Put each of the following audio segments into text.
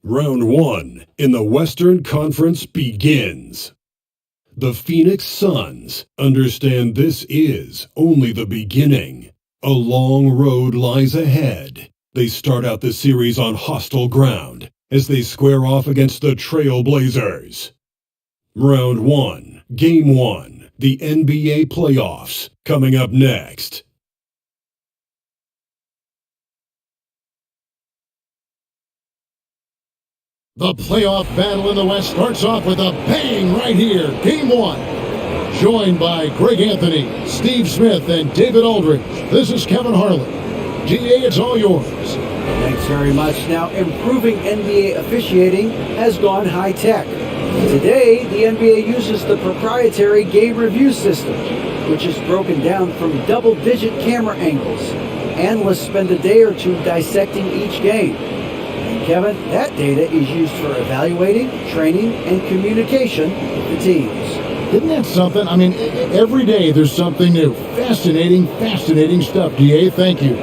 Round 1 in the Western Conference begins. The Phoenix Suns understand this is only the beginning. A long road lies ahead. They start out the series on hostile ground as they square off against the Trailblazers. Round 1, Game 1, the NBA playoffs, coming up next. The playoff battle in the West starts off with a bang right here. Game 1. Joined by Greg Anthony, Steve Smith, and David Aldridge. This is Kevin Harlan. GA, it's all yours. Thanks very much. Now, improving NBA officiating has gone high-tech. Today, the NBA uses the proprietary game review system, which is broken down from double-digit camera angles. Analysts spend a day or two dissecting each game. Kevin, that data is used for evaluating, training, and communication with the teams. Isn't that something? I mean, every day there's something new. Fascinating stuff, DA. Thank you.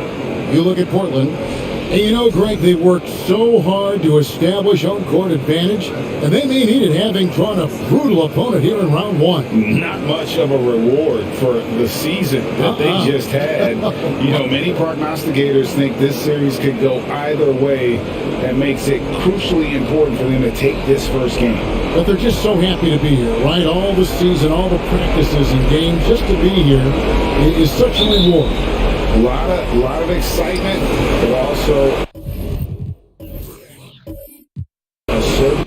You look at Portland, and you know, Greg, they worked so hard to establish home court advantage, and they may need it having drawn a brutal opponent here in round 1. Not much of a reward for the season that they just had. You know, many prognosticators think this series could go either way. That makes it crucially important for them to take this first game. But they're just so happy to be here, right? All the season, all the practices and games, just to be here is such a reward. A lot of excitement, but also a certain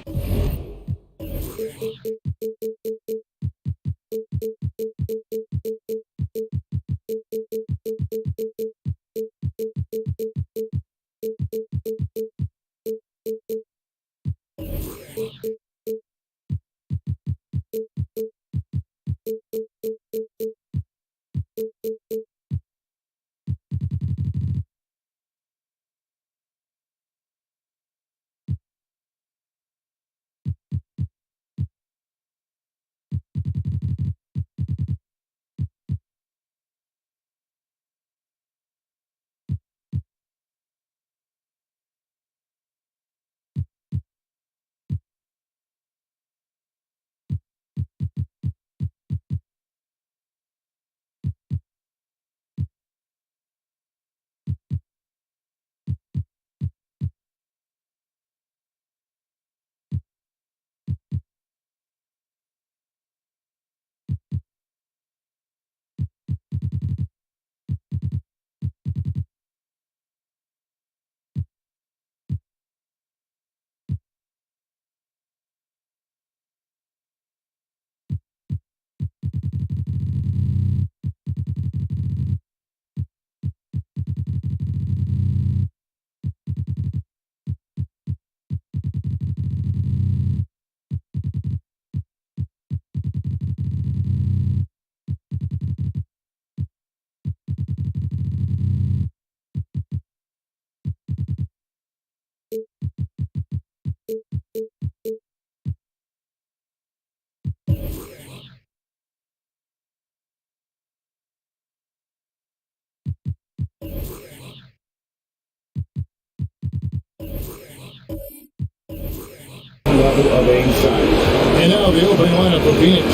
level of anxiety. And now the opening lineup for Phoenix.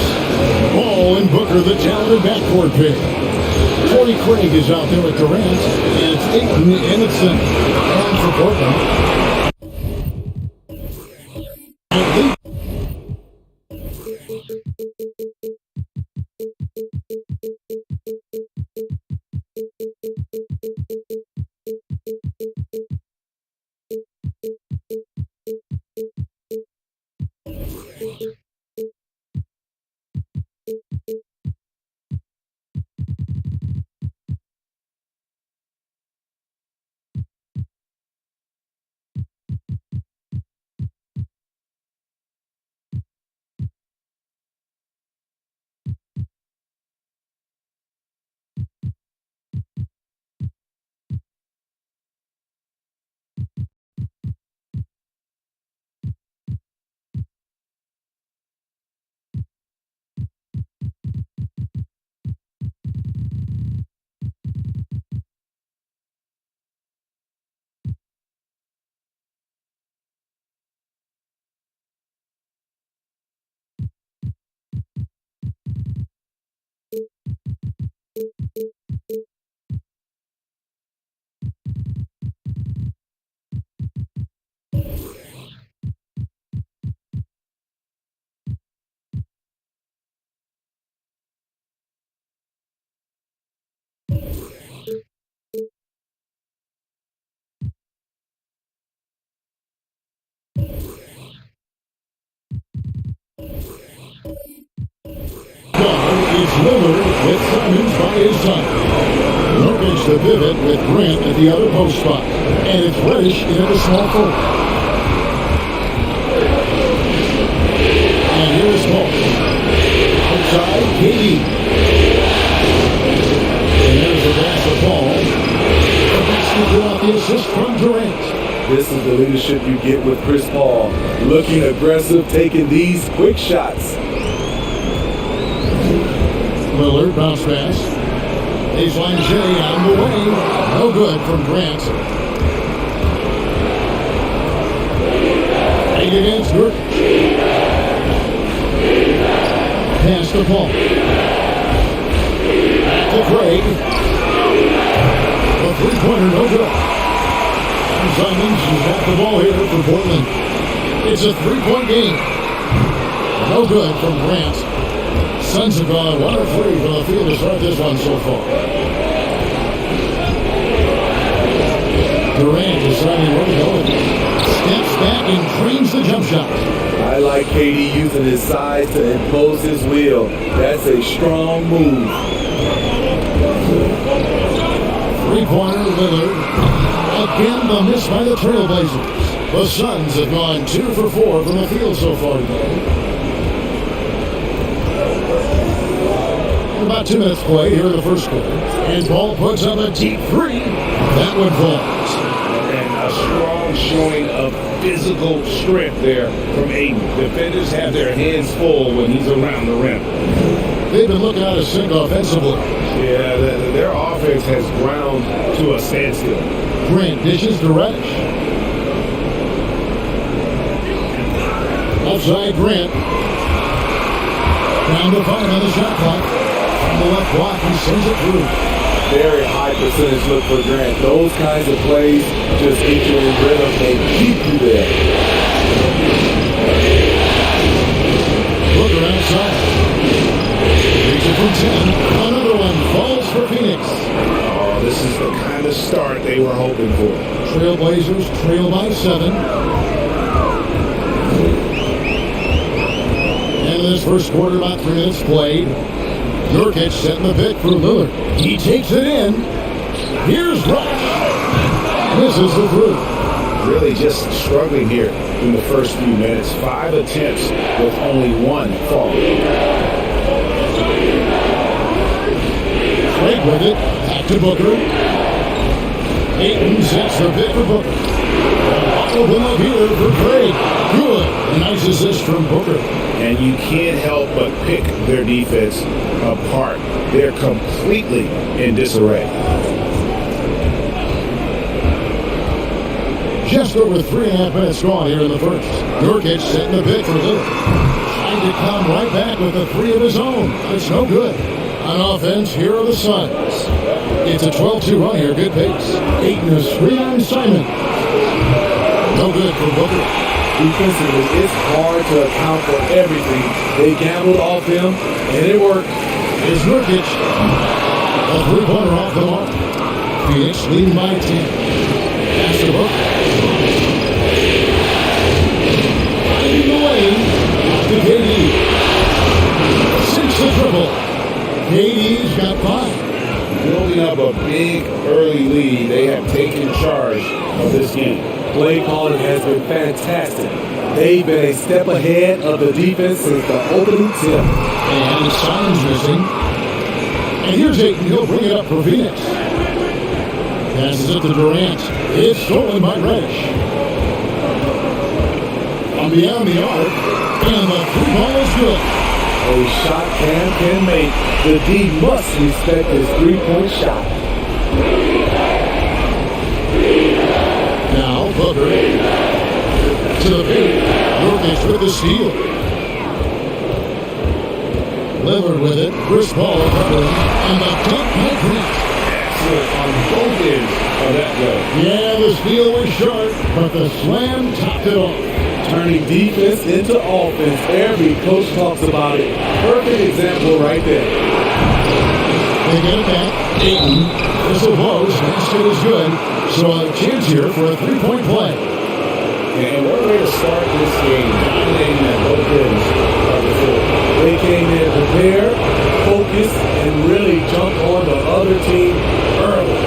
Ball and Booker, the talented backcourt pick. Torrey Craig is out there with Durant, and it's Ayton in at center. And for Portland, with Simons by his side. Nurkic the pivot with Grant at the other post spot. And it's Reddish in at the small forward. And here's Paul. Outside, KD. And there's the pass for Paul. The basket without the assist from Durant. This is the leadership you get with Chris Paul. Looking aggressive, taking these quick shots. Lillard bounce pass. Baseline J on the way. No good from Grant. 8 against Nurkic. Pass to Paul. Back to Craig. A three-pointer, no good. Simons has got the ball here for Portland. It's a three-point game. No good from Grant. Suns have gone 1 of 3 from the field to start this one so far. Durant deciding where to go. Steps back and drains the jump shot. I like KD using his size to impose his will. That's a strong move. Three-pointer, Lillard. Again, the miss by the Trailblazers. The Suns have gone 2 for 4 from the field so far today. About 2 minutes play here in the first quarter. And Paul puts up a deep three. That one falls. And a strong showing of physical strength there from Ayton. Defenders have their hands full when he's around the rim. They've been looking out of sync offensively. Yeah, their offense has ground to a standstill. Grant dishes to Reddish. Outside Grant. Down to 5 on the shot clock. From the left block, he sends it through. Very high percentage look for Grant. Those kinds of plays just get you in rhythm and keep you there. Booker outside. Reaching from 10. Another one falls for Phoenix. Oh, this is the kind of start they were hoping for. Trailblazers trail by 7. And in this first quarter, about 3 minutes played. Nurkic setting the pick for Lillard. He takes it in. Here's Rush. Misses the through. Really just struggling here in the first few minutes. 5 attempts with only 1 fall. Craig with it. Back to Booker. Ayton sets the pick for Booker. Open up here for Craig. Good. A nice assist from Booker. And you can't help but pick their defense apart. They're completely in disarray. Just over 3.5 minutes gone here in the first. Nurkic setting the pick for Lillard. Trying to come right back with a 3 of his own. It's no good. On offense, here are the Suns. It's a 12-2 run here. Good pace. Ayton a screen on Simon. No good for Booker. Defensively, it's hard to account for everything. They gambled off him, and it worked. Is Nurkic. A three-pointer off the mark. Phoenix leading by 10. Pass to Booker. Finding the lane. To KD. Sinks the triple. KD's got 5. Building up a big early lead, they have taken charge of this game. Play calling has been fantastic. They've been a step ahead of the defense since the opening tip. And Simons missing. And here's Ayton. He'll bring it up for Phoenix. Passes it to Durant. It's stolen by Reddish. On beyond the arc. And the 3 ball is good. A shot can make. The D must respect his 3-point shot. Now Booker to the paint. Nurkic with the steal. Lillard with it. Chris Paul covering. And the dunk by Grant. Excellent on both ends of that play. Yeah, the steal was short, but the slam topped it off. Turning defense into offense. Every coach talks about it. Perfect example right there. They get it back. Ayton. Whistle blows. Basket is good. So a chance here for a 3-point play. And what a way to start this game, dominating at both ends of the floor. They came in prepared, focused, and really jumped on the other team early.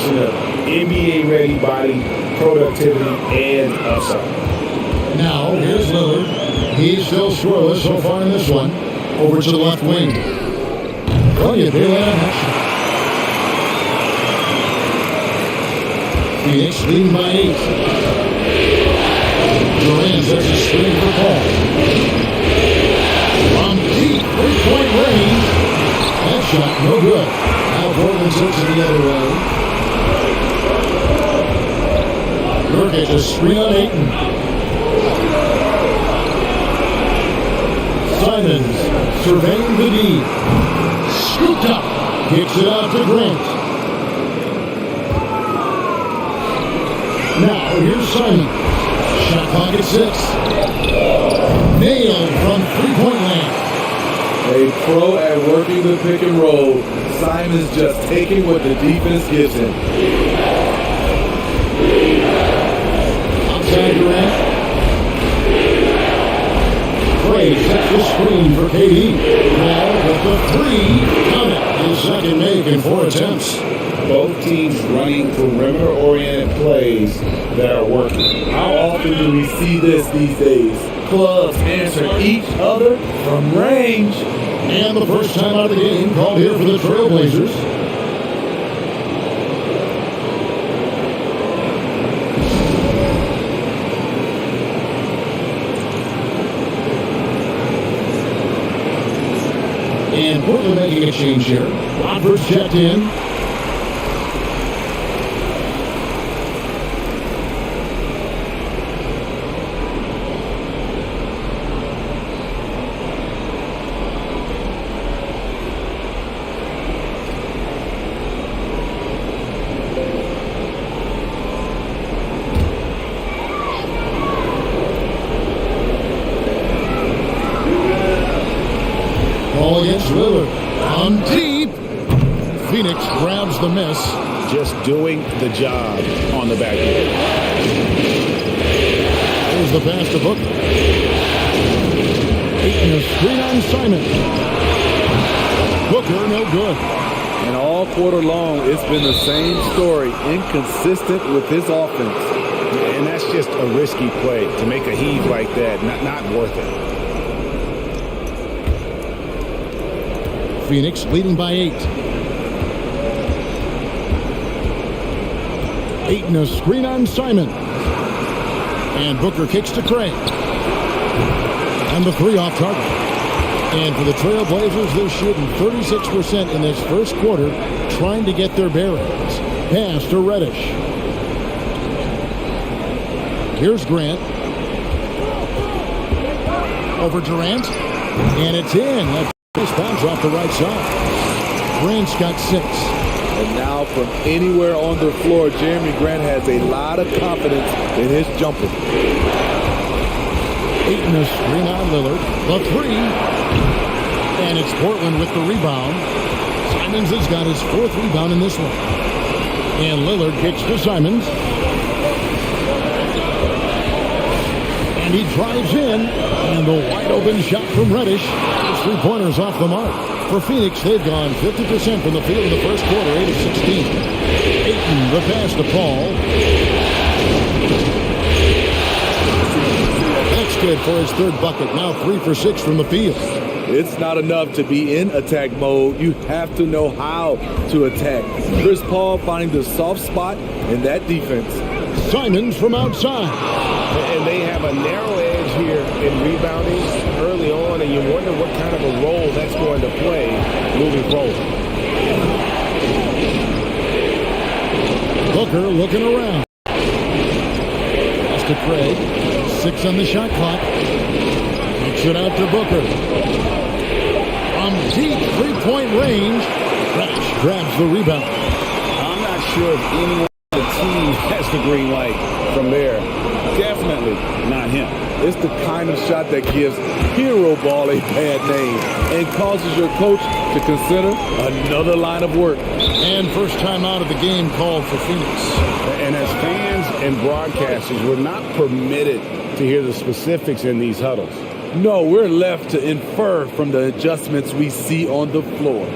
Of NBA-ready body, productivity, and upside. Now, here's Lillard. He's still scoreless so far in this one. Over to the left wing. Plenty of daylight on action. Phoenix leading by 8. Durant sets a screen for Paul. From deep three-point range. That shot, no good. Now Portland takes it the other way. Nurkic a screen on Ayton. Simons surveying the D. Scooped up. Kicks it out to Grant. Now here's Simon. Shot clock at 6. Nailed from three-point land. A pro at working the pick and roll. Simon's just taking what the defense gives him. Outside Durant. Clay sets the screen for KD. Ball with the 3. Count it. His second make in 4 attempts. Both teams running perimeter-oriented plays that are working. How often do we see this these days? Clubs answer each other from range. And the first time out of the game called here for the Trailblazers. And Portland making a change here. Rodford's checked in. Ball against Lillard. On deep. Phoenix grabs the miss. Just doing the job on the back end. There's the pass to Booker. Ayton a screen on Simon. Booker no good. And all quarter long, it's been the same story. Inconsistent with his offense. And that's just a risky play to make a heave like that. Not worth it. Phoenix leading by 8. Ayton a screen on Simon. And Booker kicks to Craig. And the 3 off target. And for the Trailblazers, they're shooting 36% in this first quarter, trying to get their bearings. Pass to Reddish. Here's Grant. Over Durant. And it's in. Response off the right side. Grant's got 6. And now from anywhere on the floor, Jeremy Grant has a lot of confidence in his jumper. Ayton a screen on Lillard. The 3. And it's Portland with the rebound. Simons has got his 4th rebound in this one. And Lillard kicks to Simons. And he drives in. And the wide open shot from Reddish. 3-pointers off the mark. For Phoenix, they've gone 50% from the field in the first quarter, 8 of 16. Ayton, the pass to Paul. That's good for his 3rd bucket. Now 3 for 6 from the field. It's not enough to be in attack mode. You have to know how to attack. Chris Paul finding the soft spot in that defense. Simons from outside. And they have a narrow edge here in rebounding early on, and you wonder what kind of a role that's going to play moving forward. Booker looking around. Pass to Craig. 6 on the shot clock. Kicks it out to Booker. From deep 3-point range, Reddish grabs the rebound. I'm not sure if anyone the team has the green light from there. Definitely not him. It's the kind of shot that gives hero ball a bad name and causes your coach to consider another line of work. And first time out of the game called for Phoenix. And as fans and broadcasters, we're not permitted to hear the specifics in these huddles. No, we're left to infer from the adjustments we see on the floor.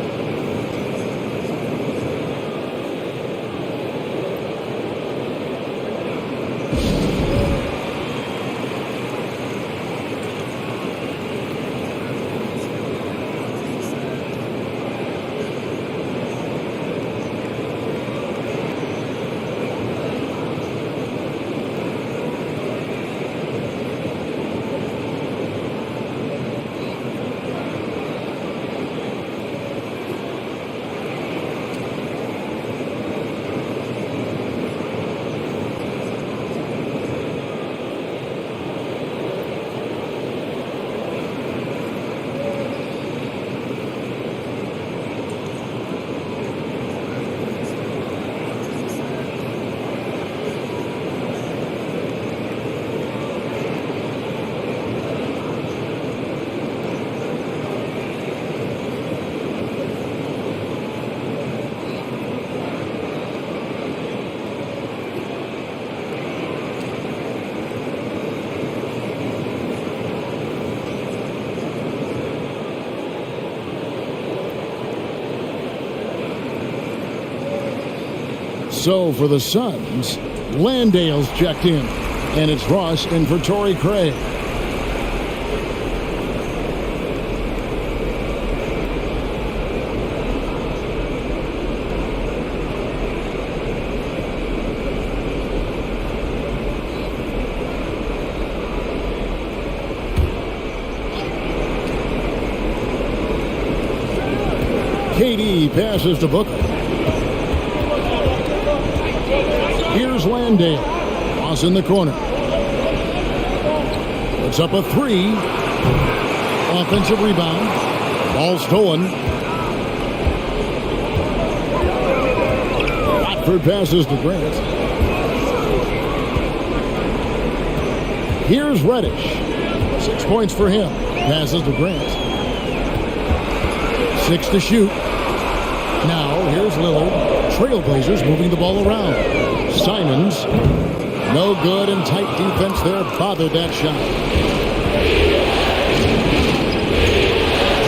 So for the Suns, Landale's checked in, and it's Ross in for Torrey Craig. KD passes to Booker. Here's Landale. Ross in the corner. Puts up a three. Offensive rebound. Ball stolen. Watford passes to Grant. Here's Reddish. 6 points for him. Passes to Grant. 6 to shoot. Now here's Lillard. Trailblazers moving the ball around. Simons, no good, and tight defense there bothered that shot.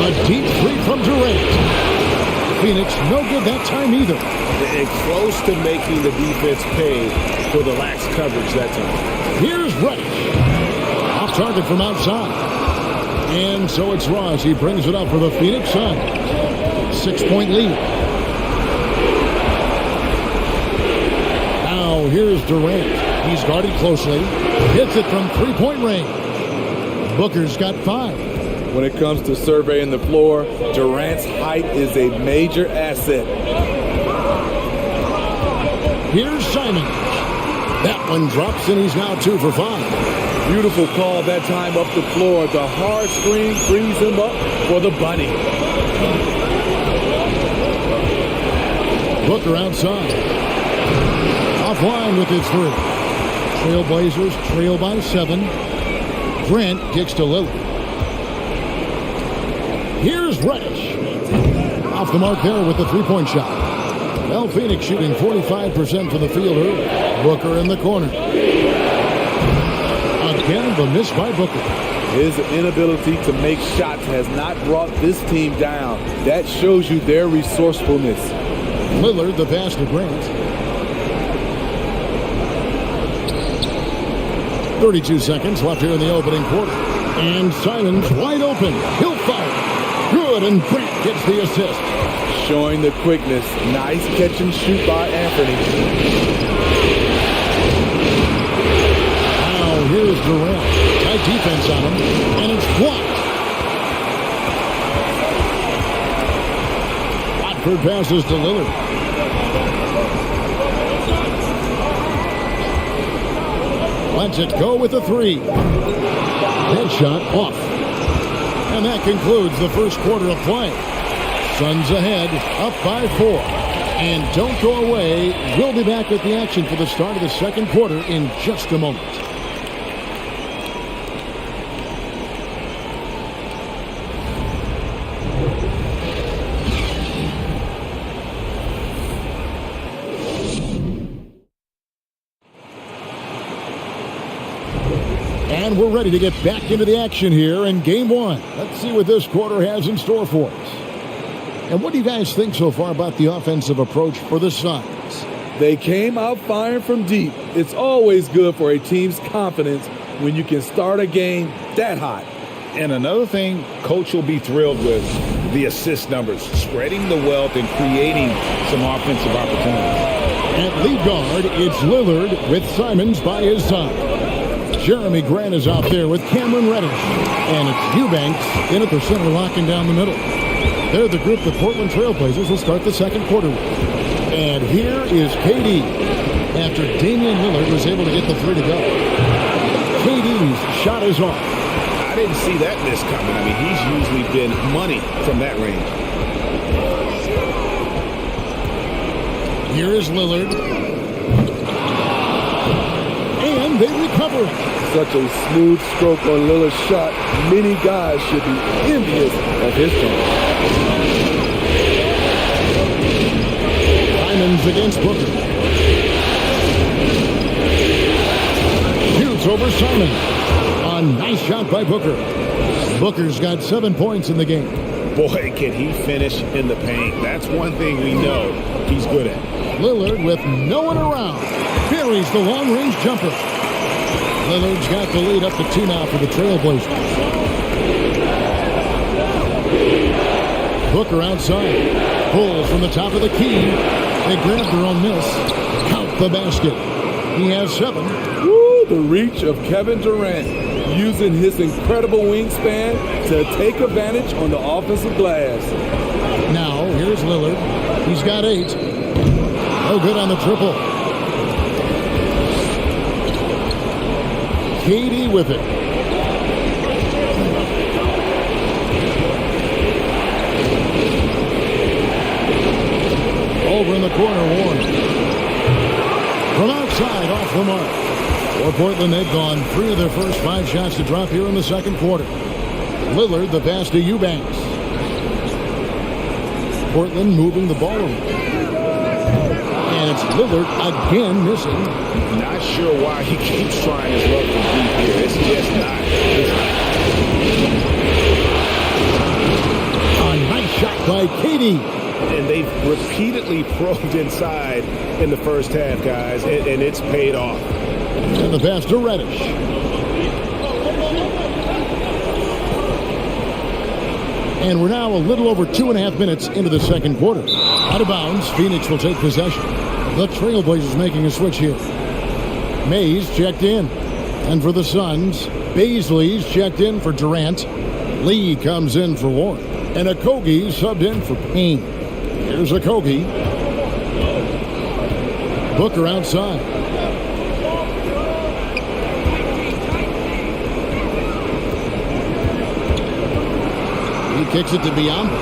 A deep three from Durant. Phoenix, no good that time either. And close to making the defense pay for the lax coverage that time. Here's Reddish. Off target from outside. And so it's Ross. He brings it up for the Phoenix Suns. 6-point lead. Here's Durant. He's guarded closely. Hits it from three-point range. Booker's got 5. When it comes to surveying the floor, Durant's height is a major asset. Here's Simon. That one drops, and he's now 2 for 5. Beautiful call that time up the floor. The hard screen frees him up for the bunny. Booker outside. Offline with his 3. Trailblazers trail by 7. Grant kicks to Lillard. Here's Reddish. Off the mark there with the 3-point shot. Well, Phoenix shooting 45% for the fielder. Booker in the corner. Again, the miss by Booker. His inability to make shots has not brought this team down. That shows you their resourcefulness. Lillard, the pass to Grant. 32 seconds left here in the opening quarter. And Simons wide open. He'll fire. Good, and Grant gets the assist. Showing the quickness. Nice catch and shoot by Anthony. Now here's Durant. Tight defense on him. And it's blocked. Watford passes to Lillard. Lets it go with a 3. Headshot off. And that concludes the first quarter of play. Suns ahead, up by 4. And don't go away. We'll be back with the action for the start of the second quarter in just a moment. And we're ready to get back into the action here in game one. Let's see what this quarter has in store for us. And what do you guys think so far about the offensive approach for the Suns? They came out firing from deep. It's always good for a team's confidence when you can start a game that hot. And another thing Coach will be thrilled with, the assist numbers, spreading the wealth and creating some offensive opportunities. At lead guard, it's Lillard with Simons by his side. Jeremy Grant is out there with Cameron Reddish. And it's Eubanks in at the center, locking down the middle. They're the group the Portland Trailblazers will start the second quarter with. And here is KD after Damian Lillard was able to get the three to go. KD's shot is off. I didn't see that miss coming. I mean, he's usually been money from that range. Here is Lillard. And they recover. Such a smooth stroke on Lillard's shot. Many guys should be envious of his game. Simons against Booker. Shoots over Simons. A nice shot by Booker. Booker's got 7 points in the game. Boy, can he finish in the paint. That's one thing we know he's good at. Lillard with no one around. Buries the long-range jumper. Lillard's got the lead up to 2 now for the Trailblazers. Booker outside. Pulls from the top of the key. They grab their own miss. Count the basket. He has 7. Woo, the reach of Kevin Durant, using his incredible wingspan to take advantage on the offensive glass. Now, here's Lillard. He's got 8. No good on the triple. KD with it. Over in the corner, Warren. From outside, off the mark. For Portland, they've gone 3 of their first 5 shots to drop here in the second quarter. Lillard, the pass to Eubanks. Portland moving the ball around. And it's Lillard again missing. Not sure why he keeps trying his luck from deep here. It's just not. A nice shot by KD. And they've repeatedly probed inside in the first half, guys, and it's paid off. And the pass to Reddish. And we're now a little over 2.5 minutes into the second quarter. Out of bounds, Phoenix will take possession. The Trailblazers making a switch here. Mays checked in. And for the Suns, Baisley's checked in for Durant. Lee comes in for Warren. And Okogie subbed in for Payne. Here's Okogie. Booker outside. He kicks it to Biombo.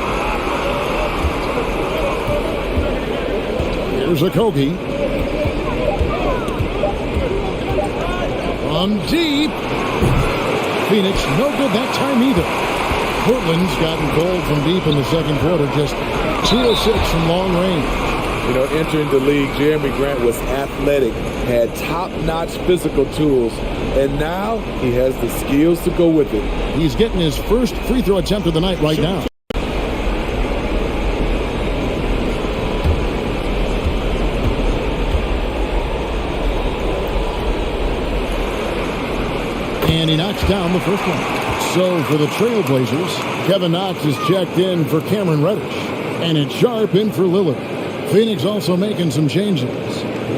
Here's Okogie. From deep. Phoenix, no good that time either. Portland's gotten cold from deep in the second quarter, just 2 of 6 from long range. You know, entering the league, Jeremy Grant was athletic, had top-notch physical tools, and now he has the skills to go with it. He's getting his first free throw attempt of the night right now. And he knocks down the first one. So for the Trailblazers, Kevin Knox is checked in for Cameron Reddish. And it's Sharp in for Lillard. Phoenix also making some changes.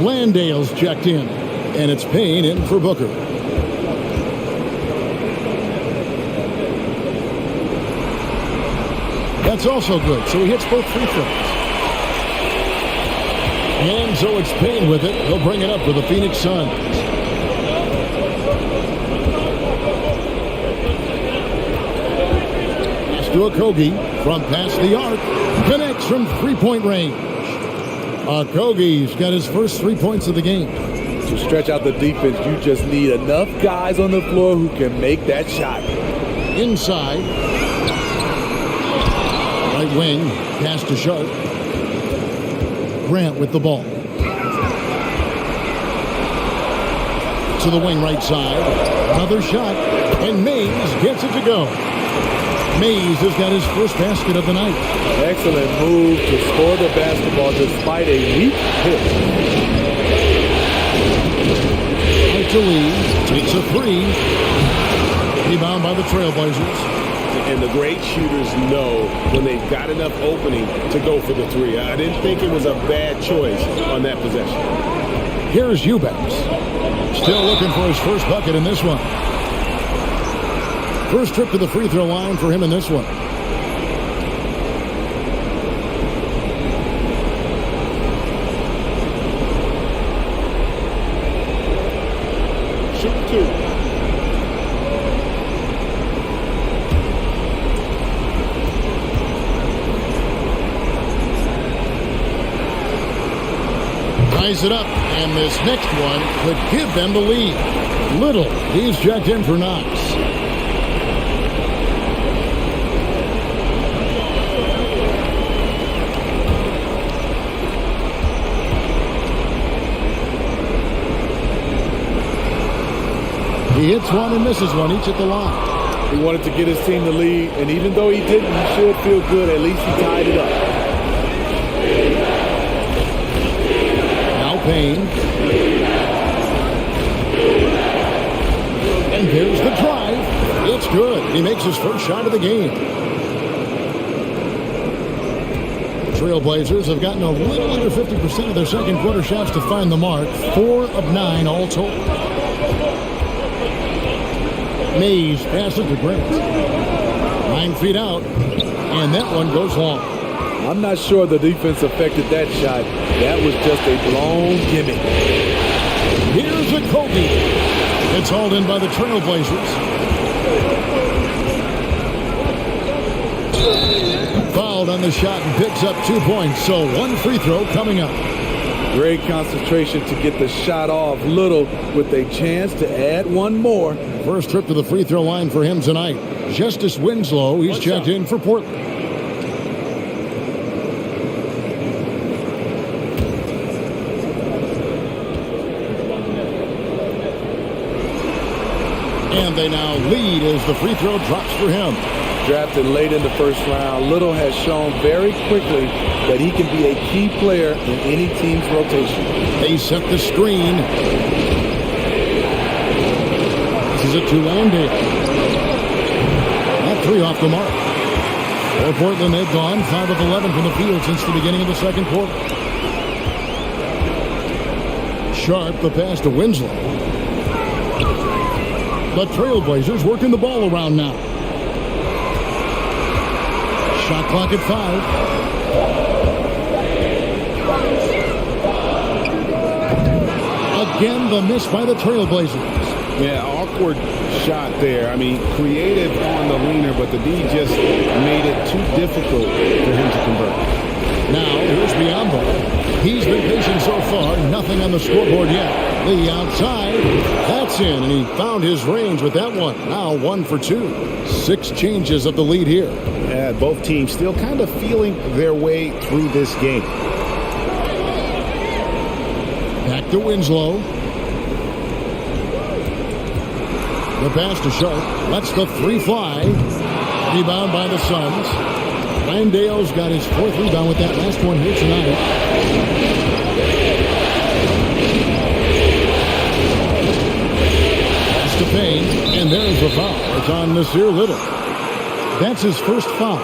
Landale's checked in. And it's Payne in for Booker. That's also good. So he hits both free throws. And so it's Payne with it. He'll bring it up for the Phoenix Suns. To Okogie from past the arc, connects from 3-point range. Okogie's got his first 3 points of the game. To stretch out the defense, you just need enough guys on the floor who can make that shot. Inside. Right wing. Pass to Sharp. Grant with the ball. To the wing right side. Another shot. And Mays gets it to go. Mays has got his first basket of the night. Excellent move to score the basketball despite a weak hit. Right to Lee. Takes a three. Rebound by the Trailblazers. And the great shooters know when they've got enough opening to go for the three. I didn't think it was a bad choice on that possession. Here's Eubanks. Still looking for his first bucket in this one. First trip to the free throw line for him in this one. Shoot two. Ties it up, and this next one could give them the lead. Little, he's checked in for Knox. He hits one and misses one, each at the line. He wanted to get his team the lead, and even though he didn't, he should feel good. At least he tied it up. Payne. And there's the drive. It's good. He makes his first shot of the game. The Trailblazers have gotten a little under 50% of their second quarter shots to find the mark. 4 of 9 all told. Mays passes to Grant. 9 feet out. And that one goes long. I'm not sure the defense affected that shot. That was just a blown gimme. Here's a Kobe. It's hauled in by the Trailblazers. Fouled on the shot and picks up 2 points. So one free throw coming up. Great concentration to get the shot off. Little with a chance to add one more. First trip to the free throw line for him tonight. Justice Winslow, he's checked in for Portland. And they now lead as the free throw drops for him. Drafted late in the first round, Little has shown very quickly that he can be a key player in any team's rotation. They set the screen. This is a two-line deal. That three off the mark. For Portland, they've gone 5 of 11 from the field since the beginning of the second quarter. Sharp, the pass to Winslow. The Trailblazers working the ball around now. Shot clock at 5. Again, the miss by the Trailblazers. Yeah, awkward shot there. I mean, creative on the leaner, but the D just made it too difficult for him to convert. Now, here's Biyombo. He's been patient so far. Nothing on the scoreboard yet. Lee outside. That's in, and he found his range with that one. Now 1 for 2. 6 changes of the lead here. Yeah, both teams still kind of feeling their way through this game. Back to Winslow. The pass to Sharp. Lets the three fly. Rebound by the Suns. Landale's got his 4th rebound with that last one here tonight. Pass to Payne, and there's the foul. It's on Nasir Little. That's his first foul.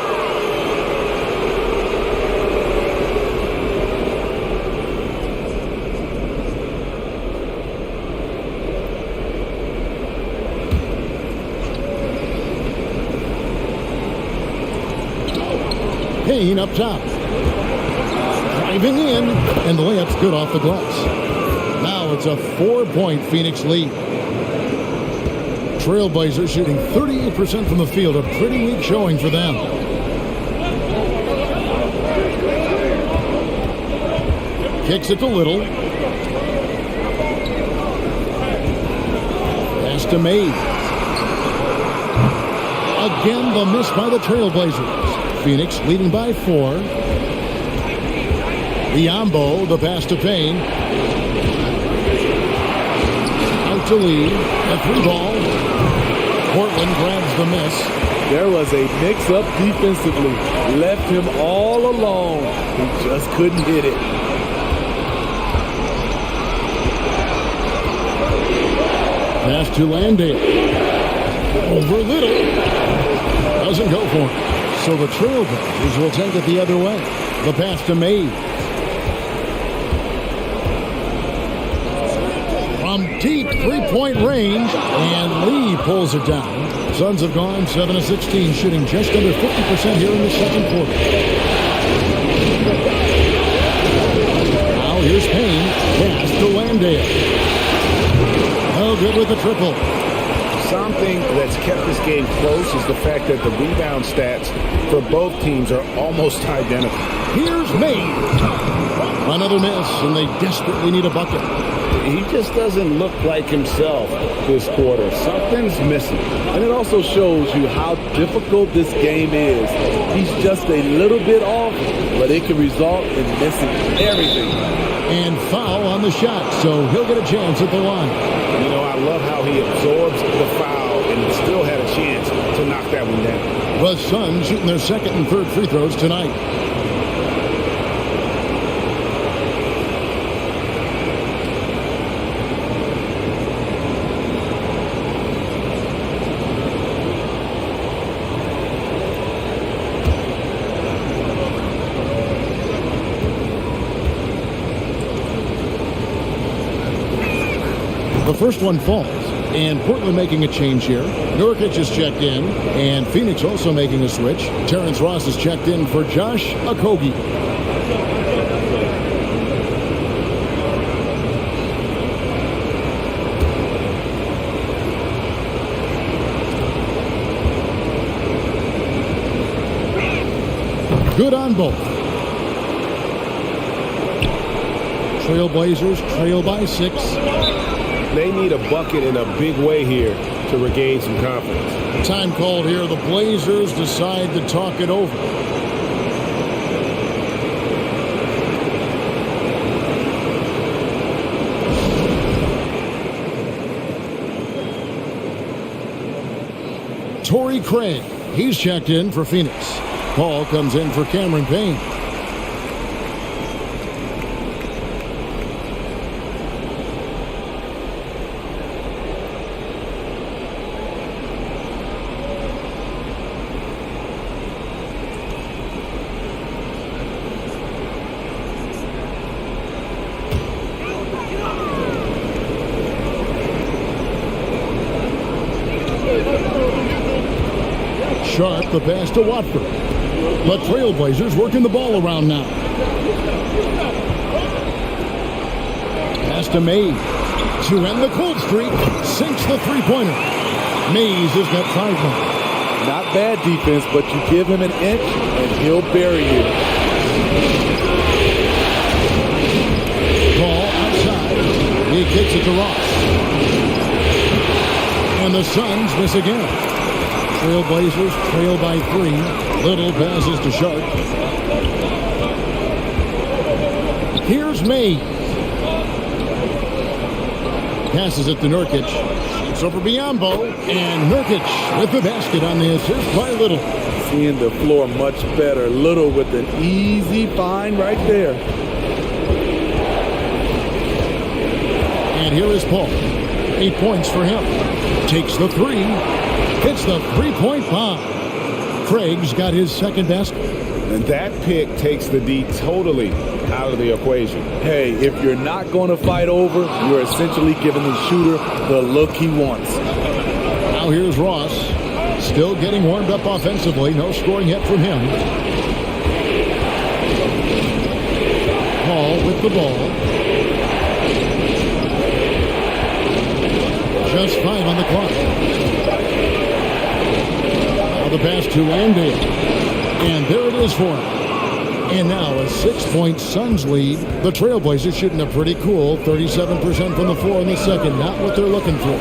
Payne up top. Driving in, and the layup's good off the glass. Now it's a 4-point Phoenix lead. Trailblazers shooting 38% from the field, a pretty weak showing for them. Kicks it to Little. Pass to Mays. Again, the miss by the Trailblazers. Phoenix leading by 4. Biombo, the pass to Payne. Out to Lee. A 3-ball. Portland grabs the miss. There was a mix-up defensively. Left him all alone. He just couldn't hit it. Pass to Landale. Over Little. Doesn't go for it. So the Trailblazers will take it the other way. The pass to Mays. From deep three-point range, and Lee pulls it down. Suns have gone 7 of 16, shooting just under 50% here in the second quarter. Now here's Payne. Pass to Landale. No good with the triple. Something that's kept this game close is the fact that the rebound stats for both teams are almost identical. Here's Mays. Another miss, and they desperately need a bucket. He just doesn't look like himself this quarter. Something's missing. And it also shows you how difficult this game is. He's just a little bit off, but it can result in missing everything. And foul on the shot, so he'll get a chance at the line. You know, I love how he absorbs the foul and still had a chance to knock that one down. The Suns shooting their second and third free throws tonight. The first one falls, and Portland making a change here. Nurkic is checked in, and Phoenix also making a switch. Terrence Ross is checked in for Josh Okogie. Good on both. Trailblazers trail by 6. They need a bucket in a big way here to regain some confidence. Time called here. The Blazers decide to talk it over. Torrey Craig, he's checked in for Phoenix. Paul comes in for Cameron Payne. Sharp, the pass to Watford. The Trailblazers working the ball around now. Pass to Mays. To end the cold streak, sinks the three-pointer. Mays has got 5 now. Not bad defense, but you give him an inch and he'll bury you. Ball outside. He kicks it to Ross. And the Suns miss again. Trailblazers trail by 3. Little passes to Sharp. Here's Mays. Passes it to Nurkic. It's over Biombo. And Nurkic with the basket on the assist by Little. Seeing the floor much better. Little with an easy find right there. And here is Paul. 8 points for him. Takes the 3. Hits the three-point bomb. Craig's got his second basket. And that pick takes the D totally out of the equation. Hey, if you're not going to fight over, you're essentially giving the shooter the look he wants. Now here's Ross. Still getting warmed up offensively. No scoring yet from him. Paul with the ball. Just 5 on the clock. Now the pass to Landale. And there it is for him. And now a 6-point Suns lead. The Trailblazers shooting a pretty cool 37% from the floor in the second. Not what they're looking for.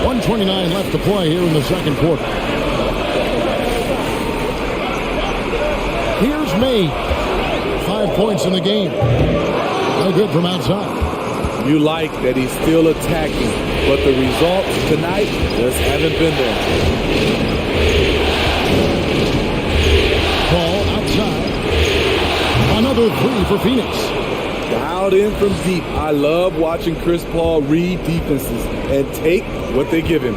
1:29 left to play here in the second quarter. Here's May. 5 points in the game. No good from outside. You like that he's still attacking, but the results tonight just haven't been there. Ball outside. Another three for Phoenix. Dialed in from deep. I love watching Chris Paul read defenses and take what they give him.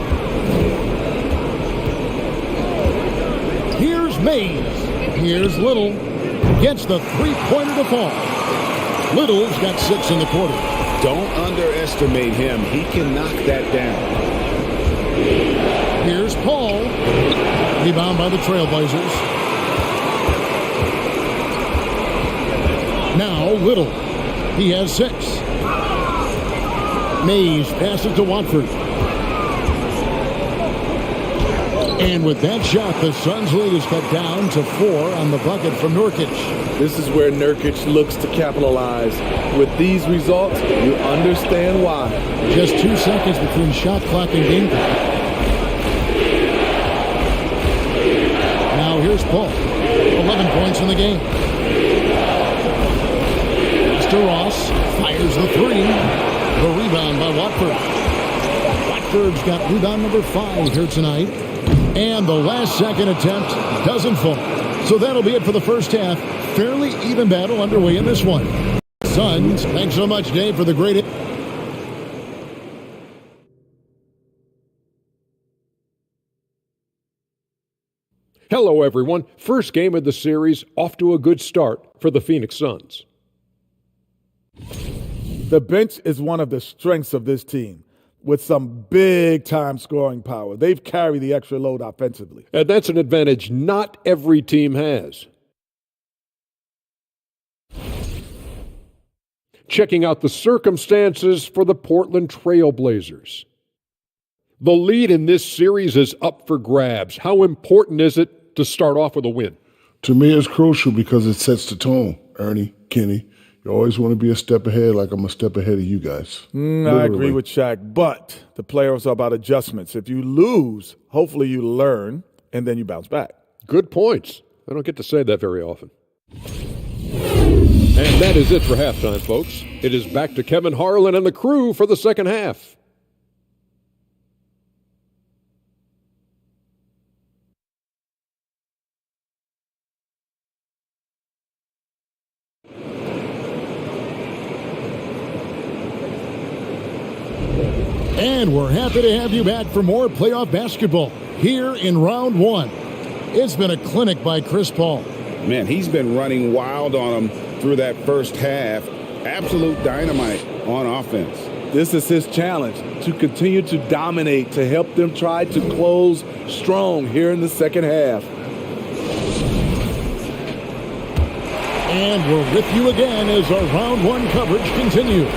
Here's Mays. Here's Little. Gets the three-pointer to fall. Little's got 6 in the quarter. Don't underestimate him. He can knock that down. Here's Paul. Rebound by the Trailblazers. Now Little. He has 6. Mays passes to Watford. And with that shot, the Suns' lead is cut down to 4 on the bucket from Nurkic. This is where Nurkic looks to capitalize. With these results, you understand why. Just 2 seconds between shot clock and game clock. Now here's Paul. 11 points in the game. Mr. Ross fires the 3. The rebound by Watford. Watford's got rebound number 5 here tonight. And the last second attempt doesn't fall. So that'll be it for the first half. Fairly even battle underway in this one. Suns, thanks so much, Dave, for the great... Hello, everyone. First game of the series, off to a good start for the Phoenix Suns. The bench is one of the strengths of this team, with some big-time scoring power. They've carried the extra load offensively. And that's an advantage not every team has. Checking out the circumstances for the Portland Trailblazers. The lead in this series is up for grabs. How important is it to start off with a win? To me, it's crucial because it sets the tone, Ernie, Kenny. You always want to be a step ahead, like I'm a step ahead of you guys. I agree with Shaq, but the playoffs are about adjustments. If you lose, hopefully you learn, and then you bounce back. Good points. I don't get to say that very often. And that is it for halftime, folks. It is back to Kevin Harlan and the crew for the second half. And we're happy to have you back for more playoff basketball here in round 1. It's been a clinic by Chris Paul. Man, he's been running wild on him through that first half. Absolute dynamite on offense. This is his challenge, to continue to dominate, to help them try to close strong here in the second half. And we're with you again as our round 1 coverage continues.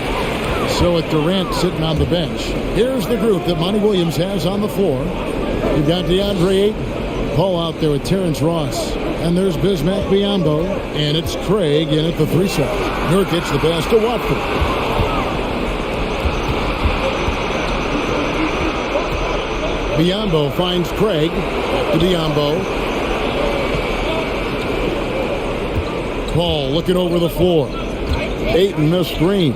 So with Durant sitting on the bench, here's the group that Monty Williams has on the floor. You've got DeAndre Ayton, Paul out there with Terrence Ross, and there's Bismack Biyombo, and it's Craig in at the 3 spot. Nurkic the pass to Watford. Biyombo finds Craig to Biyombo. Paul looking over the floor. Ayton missed screen.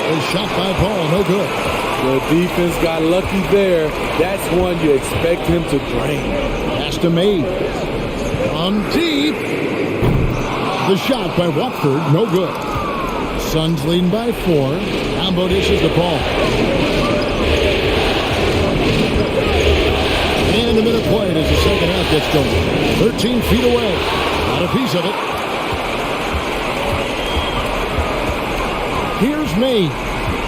A shot by Paul, no good. The defense got lucky there. That's one you expect him to drain. Pass to Mays. From deep. The shot by Watford, no good. Suns leading by 4. Combo dishes to Paul. And a minute played as the second half gets going. 13 feet away. Got a piece of it. Here's May,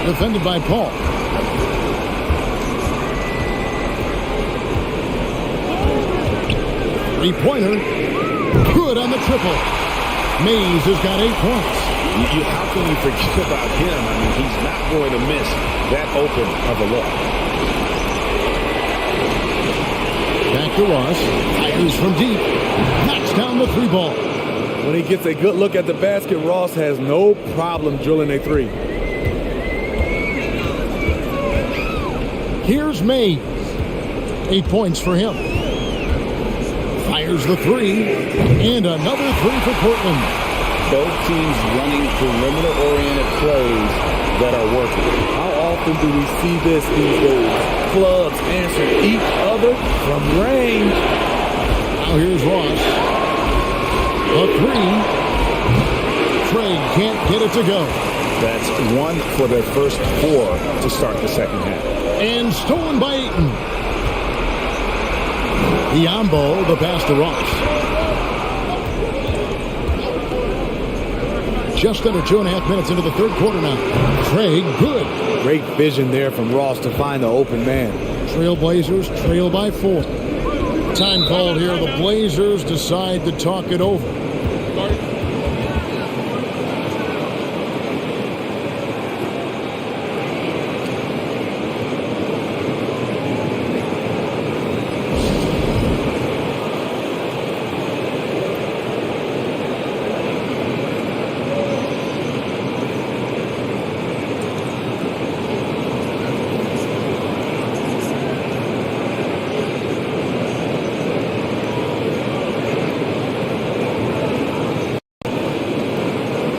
defended by Paul. Three-pointer, good on the triple. Mays has got 8 points. How can you forget about him? I mean, he's not going to miss that open of a look. Back to Ross. Fires from deep. Knocks down the three ball. When he gets a good look at the basket, Ross has no problem drilling a three. Here's Mays. 8 points for him. Fires the three. And another three for Portland. Both teams running perimeter-oriented plays that are working. How often do we see this these days? Clubs answer each other from range. Now here's Ross. A three. Craig can't get it to go. That's one for their first 4 to start the second half. And stolen by Ayton. Biombo, the pass to Ross. Just under 2.5 minutes into the third quarter now. Craig, good. Great vision there from Ross to find the open man. Trailblazers trail by 4. Time called here. The Blazers decide to talk it over.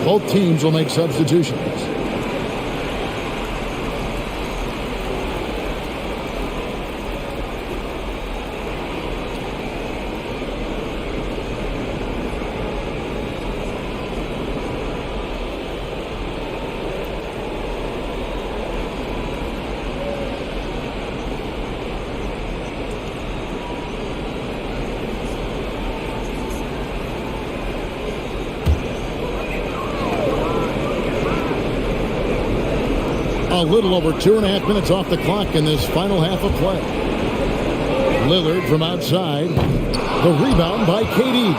Both teams will make substitutions. A little over 2.5 minutes off the clock in this final half of play. Lillard from outside. The rebound by KD.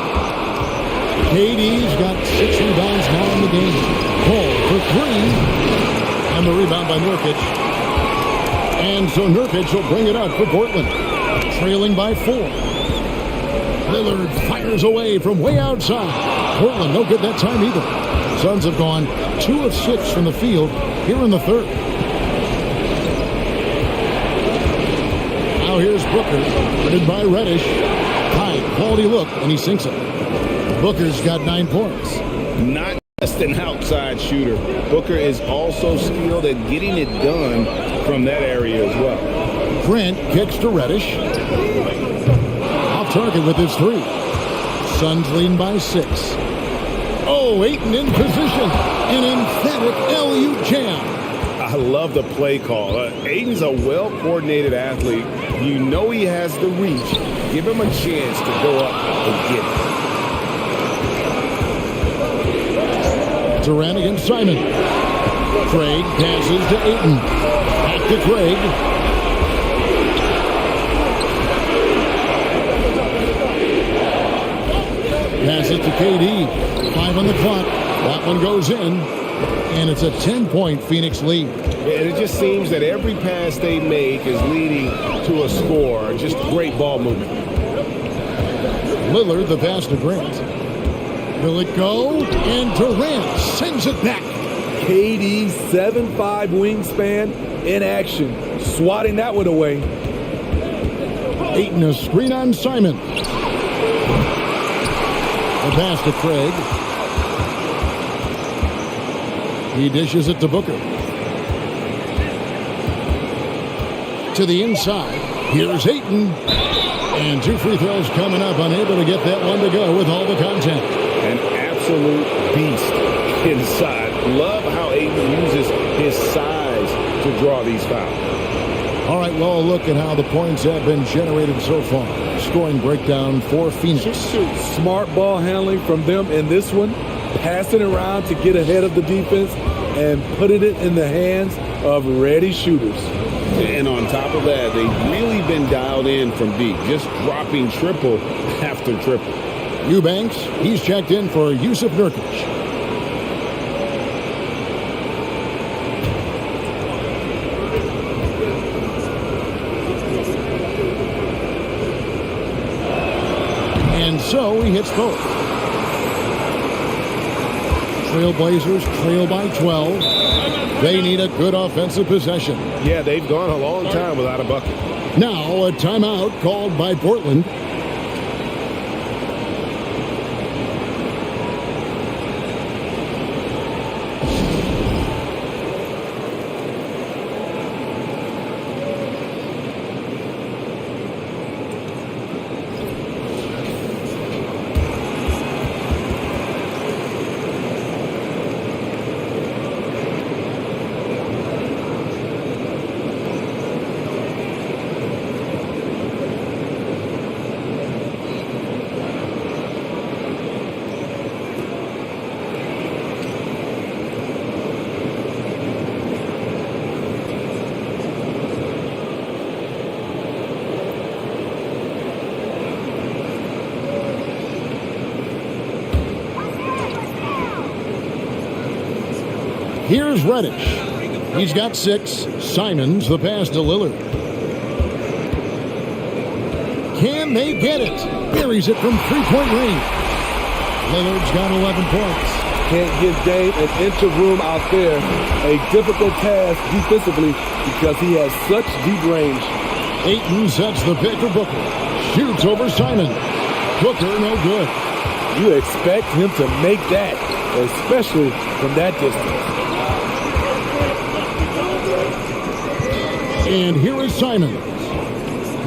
KD's got 6 rebounds now in the game. Paul for 3. And the rebound by Nurkic. And so Nurkic will bring it up for Portland. Trailing by 4. Lillard fires away from way outside. Portland no good that time either. Suns have gone 2 of 6 from the field here in the third. Now here's Booker, guarded by Reddish. High quality look, and he sinks it. Booker's got 9 points. Not just an outside shooter. Booker is also skilled at getting it done from that area as well. Grant kicks to Reddish. Off target with his 3. Suns leading by 6. Oh, Ayton in position. An emphatic LU jam. I love the play call. Ayton's a well-coordinated athlete. You know he has the reach. Give him a chance to go up and get it. Durant against Simon. Craig passes to Ayton. Back to Craig. Pass it to KD. 5 on the clock. That one goes in. And it's a 10-point Phoenix lead. And it just seems that every pass they make is leading to a score. Just great ball movement. Lillard, the pass to Grant. Will it go? And Durant sends it back. KD 7'5" wingspan in action. Swatting that one away. Ayton a screen on Simon. The pass to Craig. He dishes it to Booker. To the inside. Here's Ayton. And 2 free throws coming up. Unable to get that one to go with all the contact. An absolute beast inside. Love how Ayton uses his size to draw these fouls. All right, well, look at how the points have been generated so far. Scoring breakdown for Phoenix. Smart ball handling from them in this one. Passing around to get ahead of the defense and putting it in the hands of ready shooters. And on top of that, they've really been dialed in from deep, just dropping triple after triple. Eubanks, he's checked in for Yusuf Nurkic. No, he hits both. Trailblazers trail by 12. They need a good offensive possession. Yeah, they've gone a long time without a bucket. Now a timeout called by Portland. Here's Reddish. He's got 6. Simons the pass to Lillard. Can they get it? Buries it from three-point range. Lillard's got 11 points. Can't give Dame an inch of room out there. A difficult task defensively because he has such deep range. Ayton sets the pick for Booker. Shoots over Simon. Booker no good. You expect him to make that, especially from that distance. And here is Simons.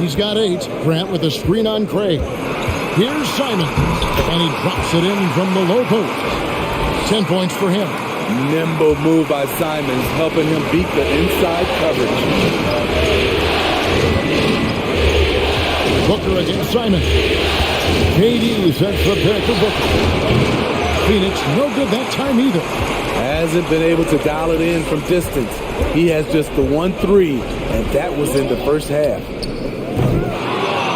He's got 8. Grant with a screen on Craig. Here's Simons. And he drops it in from the low post. 10 points for him. Nimble move by Simons, helping him beat the inside coverage. Booker against Simons. KD sets the pick for Booker. Phoenix no good that time either. Hasn't been able to dial it in from distance. He has just the 1-3, and that was in the first half.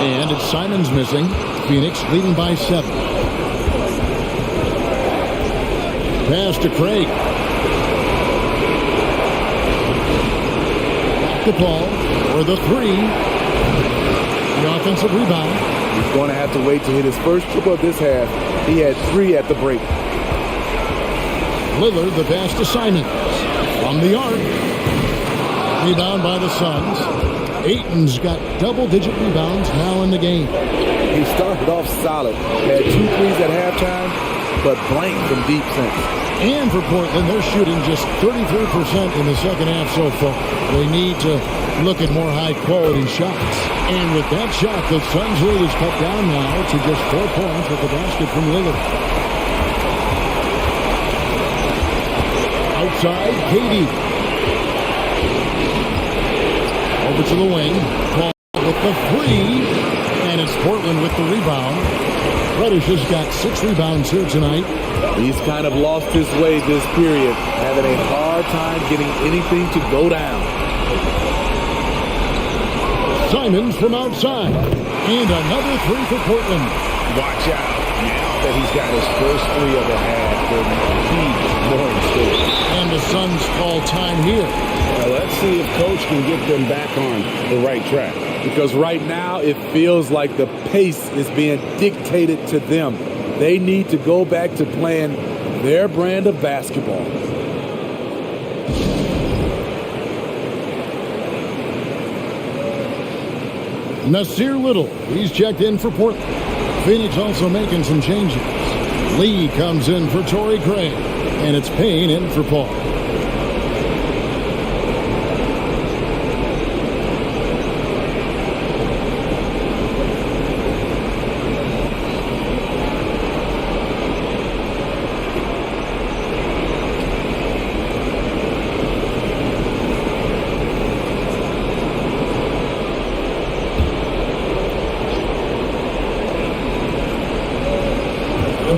And it's Simons missing. Phoenix leading by 7. Pass to Craig. Back to Paul for the 3. The offensive rebound. He's going to have to wait to hit his first triple of this half. He had 3 at the break. Lillard the pass to Simons. From the arc. Rebound by the Suns. Ayton's got double-digit rebounds now in the game. He started off solid. Had 2 threes at halftime, but blank from deep since. And for Portland, they're shooting just 33% in the second half so far. They need to look at more high-quality shots. And with that shot, the Suns lead is cut down now to just 4 points with the basket from Lillard. Outside, KD. Over to the wing. Paul with the 3. And it's Portland with the rebound. Reddish has got 6 rebounds here tonight. He's kind of lost his way this period, having a hard time getting anything to go down. Simons from outside. And another 3 for Portland. Watch out. Now that he's got his first 3 of the half, there he's more in store. And the Suns call time here. Now let's see if Coach can get them back on the right track. Because right now it feels like the pace is being dictated to them. They need to go back to playing their brand of basketball. Nasir Little, he's checked in for Portland. Phoenix also making some changes. Lee comes in for Torrey Craig, and it's Payne in for Paul.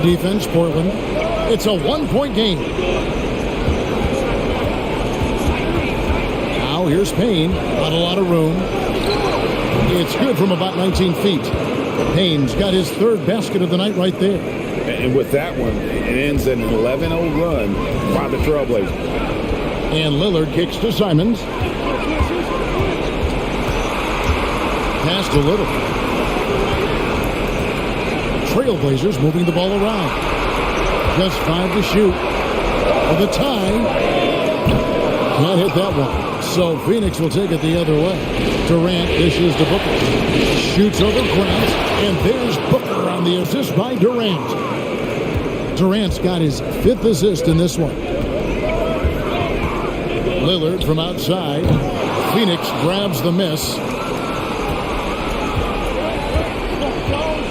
Defense, Portland. It's a 1-point game. Now here's Payne. Not a lot of room. It's good from about 19 feet. Payne's got his 3rd basket of the night right there. And with that one, it ends an 11-0 run by the Trailblazers. And Lillard kicks to Simons. Pass to Little. Trailblazers moving the ball around. Just 5 to shoot. For the tie. Can't hit that one. So Phoenix will take it the other way. Durant dishes to Booker. Shoots over Grant. And there's Booker on the assist by Durant. Durant's got his 5th assist in this one. Lillard from outside. Phoenix grabs the miss.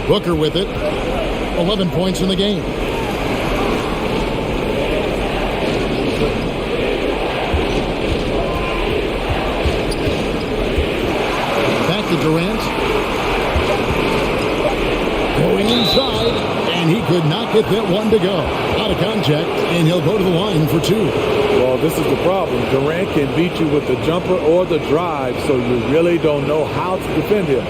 Booker with it. 11 points in the game. Back to Durant. Going inside, and he could not get that one to go. Out of contact, and he'll go to the line for 2. Well, this is the problem. Durant can beat you with the jumper or the drive, so you really don't know how to defend him.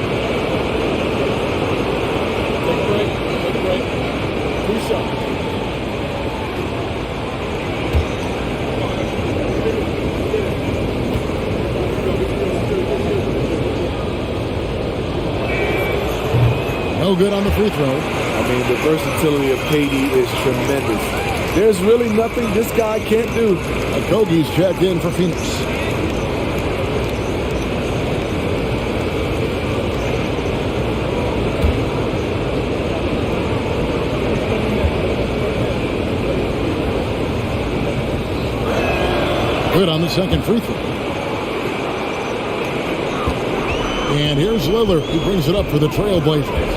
No good on the free throw. I mean, the versatility of KD is tremendous. There's really nothing this guy can't do. Okogie's checked in for Phoenix. Good on the second free throw. And here's Lillard, who brings it up for the Trailblazers.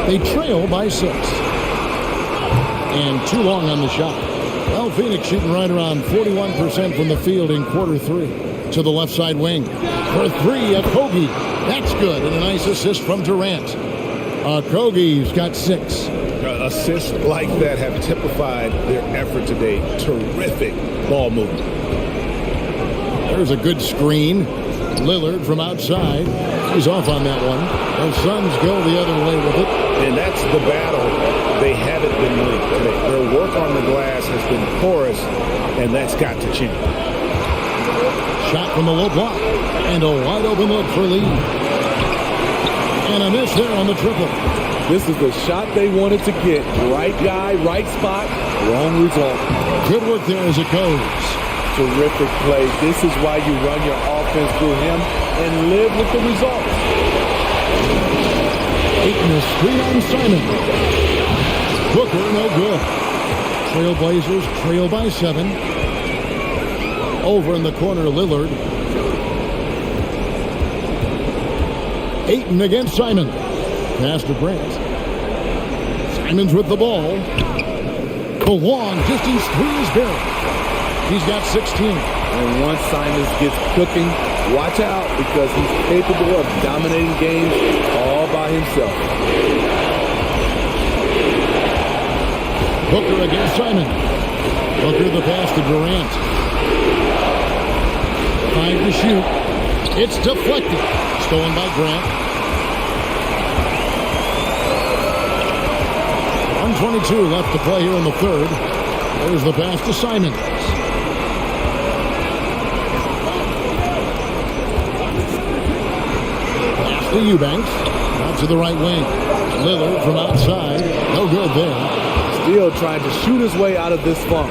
They trail by 6. And too long on the shot. Well, Phoenix shooting right around 41% from the field in quarter 3. To the left side wing. For 3, Okogie. That's good. And a nice assist from Durant. Okogie's got 6. Assists like that have typified their effort today. Terrific ball movement. There's a good screen. Lillard from outside. He's off on that one. The Suns go the other way with it. And that's the battle. They haven't been winning today. Their work on the glass has been porous, and that's got to change. Shot from the low block. And a wide open look for Lee. And a miss there on the triple. This is the shot they wanted to get. Right guy, right spot, wrong result. Good work there as it goes. Terrific play. This is why you run your offense through him and live with the results. Aiton a screen on Simon. Booker, no good. Trailblazers trail by 7. Over in the corner, Lillard. Aiton against Simon. Pass to Grant. Simon's with the ball. The long distance 3 is buried. He's got 16. And once Simons gets cooking, watch out because he's capable of dominating games all by himself. Booker against Simon. Booker the pass to Durant. 5 to shoot. It's deflected. Stolen by Grant. 1:22 left to play here in the third. There's the pass to Simon. Pass to Eubanks. Out to the right wing. Lillard from outside. No good there. Still trying to shoot his way out of this funk.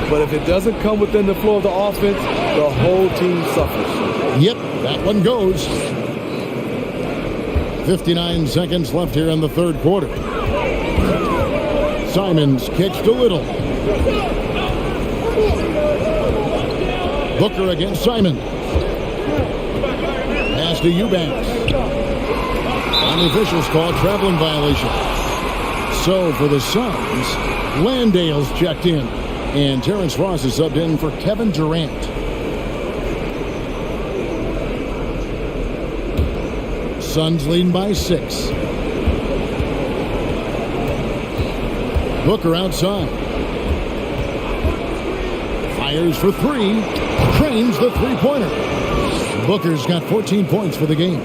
But if it doesn't come within the flow of the offense, the whole team suffers. Yep, that one goes. 59 seconds left here in the third quarter. Simons kicks to Little. Booker against Simon. Pass to Eubanks. On the officials call traveling violation. So for the Suns, Landale's checked in. And Terrence Ross is subbed in for Kevin Durant. Suns leading by 6. Booker outside. Fires for 3. Trains the three-pointer. Booker's got 14 points for the game.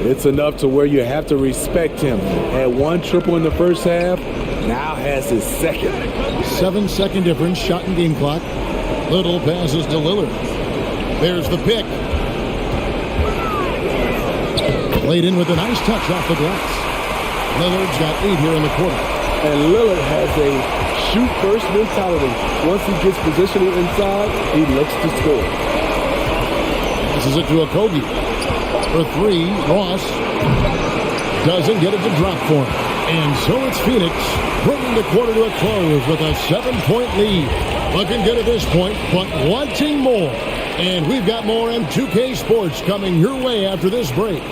It's enough to where you have to respect him. Had 1 triple in the first half, now has his second. 7-second difference, shot and game clock. Little passes to Lillard. There's the pick. Played in with a nice touch off the glass. Lillard's got 8 here in the quarter. And Lillard has a shoot-first mentality. Once he gets positioning inside, he looks to score. This is it to Okogie. For three, Ross doesn't get it to drop for him. And so it's Phoenix bringing the quarter to a close with a 7-point lead. Looking good at this point, but wanting more. And we've got more M2K Sports coming your way after this break.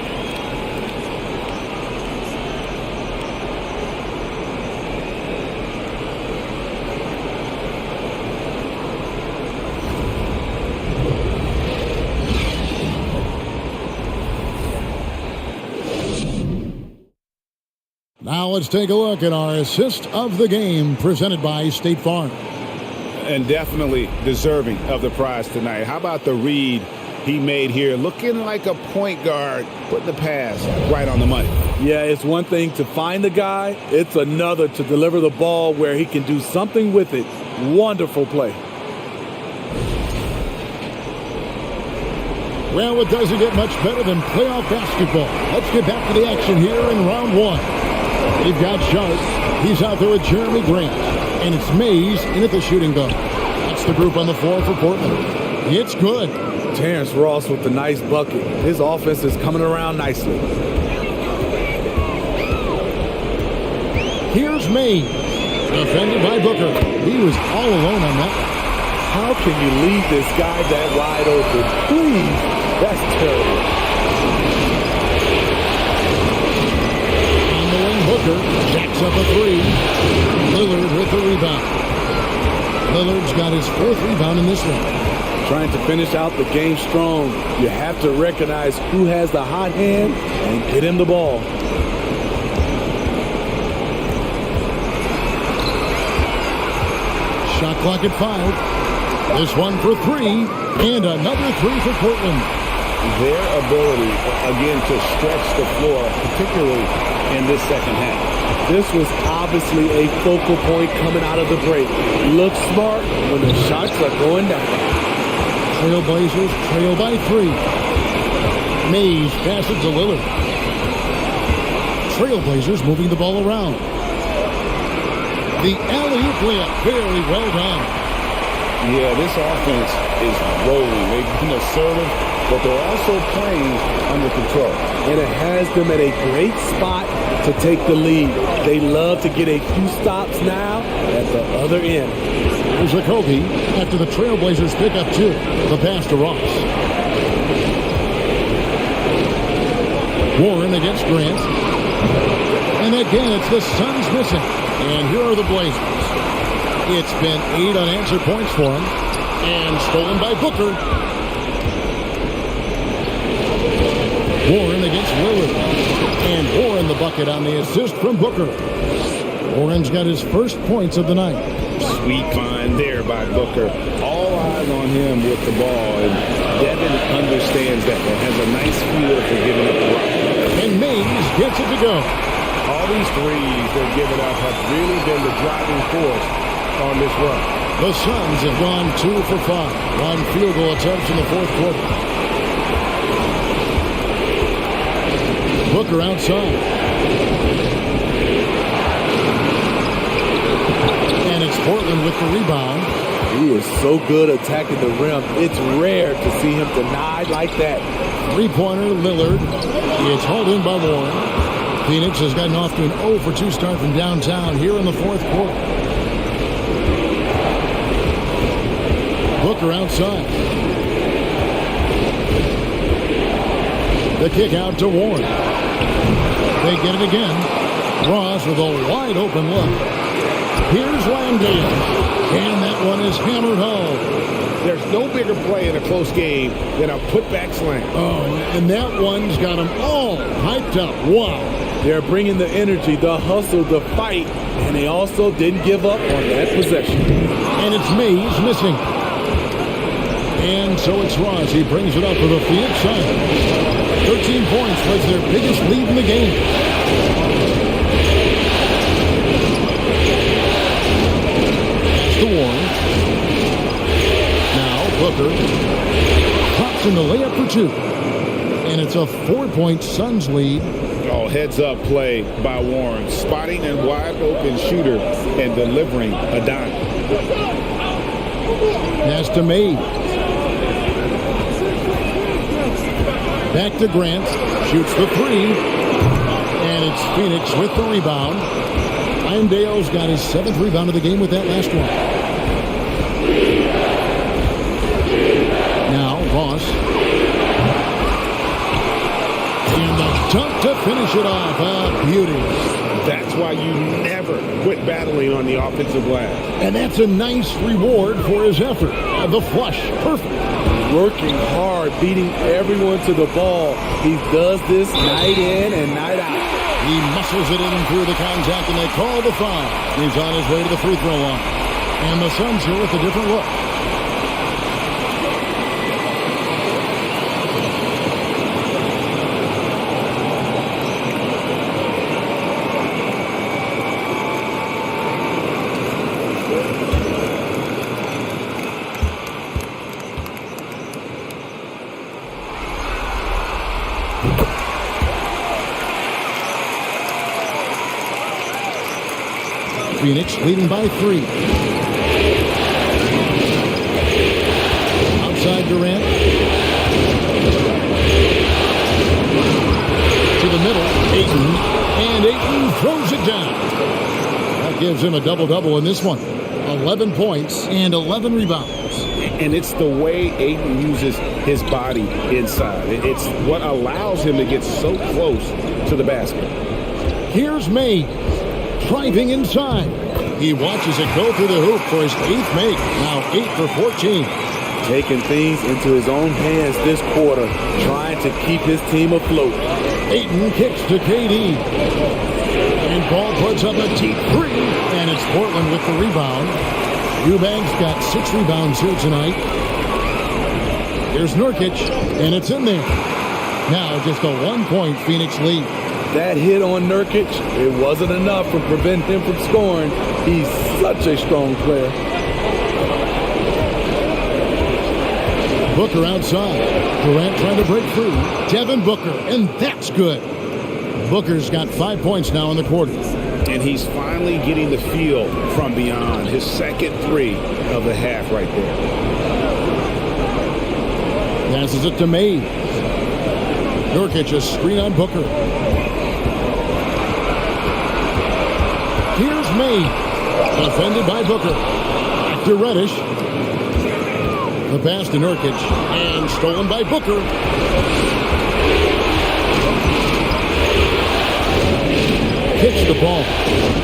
Now let's take a look at our assist of the game presented by State Farm. And definitely deserving of the prize tonight. How about the read he made here? Looking like a point guard, putting the pass right on the money. Yeah, it's one thing to find the guy. It's another to deliver the ball where he can do something with it. Wonderful play. Well, it doesn't get much better than playoff basketball. Let's get back to the action here in round one. They've got Sharp. He's out there with Jeremy Grant. And it's Mays in at the shooting guard. That's the group on the floor for Portland. It's good. Terrence Ross with the nice bucket. His offense is coming around nicely. Here's Mays. Defended by Booker. He was all alone on that. How can you leave this guy that wide open? Please. That's terrible. On the wing, Booker jacks up a three. Lillard with the rebound. Lillard's got his fourth rebound in this one. Trying to finish out the game strong. You have to recognize who has the hot hand and get him the ball. Shot clock at 5. This one for three, and another three for Portland. Their ability, again, to stretch the floor, particularly in this second half. This was obviously a focal point coming out of the break. Look smart when the shots are going down. Trailblazers trail by 3. Mays passes to Lillard. Trailblazers moving the ball around. The alley-oop layup, very well done. Yeah, this offense is rolling. They've been assertive, but they're also playing under control. And it has them at a great spot to take the lead. They love to get a few stops now at the other end. Here's Okogie after the Trailblazers pick up 2. The pass to Ross. Warren against Grant. And again, it's the Suns missing. And here are the Blazers. It's been 8 unanswered points for him. And stolen by Booker. Warren against Lillard. And Warren the bucket on the assist from Booker. Warren's got his first points of the night. Sweet find there by Booker. All eyes on him with the ball. And Devin understands that and has a nice feel for giving up the rock. And Mays gets it to go. All these threes they've given up have really been the driving force on this run. The Suns have gone 2 for 5. 1 field goal attempts in the fourth quarter. Booker outside. And it's Portland with the rebound. He is so good attacking the rim. It's rare to see him denied like that. Three-pointer, Lillard. It's hauled in by Warren. Phoenix has gotten off to an 0 for 2 start from downtown here in the fourth quarter. Booker outside. The kick out to Warren. They get it again. Ross with a wide open look. Here's Landale. And that one is hammered home. There's no bigger play in a close game than a putback slam. Oh, and that one's got them all hyped up. Wow. They're bringing the energy, the hustle, the fight, and they also didn't give up on that possession. And it's Mays missing. And so it's Ross. He brings it up for the Phoenix Suns. 13 points was their biggest lead in the game. That's the Warren. Now Booker pops in the layup for 2. And it's a 4-point Suns lead. Oh, heads-up play by Warren, spotting a wide-open shooter and delivering a dime. Pass to May. Back to Grant. Shoots the three. And it's Phoenix with the rebound. Irondale's got his 7th rebound of the game with that last one. Now, Voss. And the dunk to finish it off. A beauty. That's why you never quit battling on the offensive glass. And that's a nice reward for his effort. The flush. Perfect. Working hard, beating everyone to the ball. He does this night in and night out. He muscles it in through the contact, and they call the foul. He's on his way to the free throw line. And the Suns here with a different look. Phoenix leading by 3. Outside Durant. To the middle. Ayton. And Ayton throws it down. That gives him a double-double in this one. 11 points and 11 rebounds. And it's the way Ayton uses his body inside. It's what allows him to get so close to the basket. Here's May. Driving inside. He watches it go through the hoop for his 8th make. Now 8 for 14. Taking things into his own hands this quarter, trying to keep his team afloat. Ayton kicks to KD. And Paul puts up a deep 3. And it's Portland with the rebound. Eubanks got 6 rebounds here tonight. Here's Nurkic. And it's in there. Now just a 1-point Phoenix lead. That hit on Nurkic, it wasn't enough to prevent him from scoring. He's such a strong player. Booker outside. Durant trying to break through. Devin Booker, and that's good. Booker's got 5 points now in the quarter. And he's finally getting the feel from beyond. His second 3 of the half right there. Passes it to May. Nurkic a screen on Booker. Here's May. Defended by Booker. Back to Reddish. The pass to Nurkic. And stolen by Booker. Kicks the ball.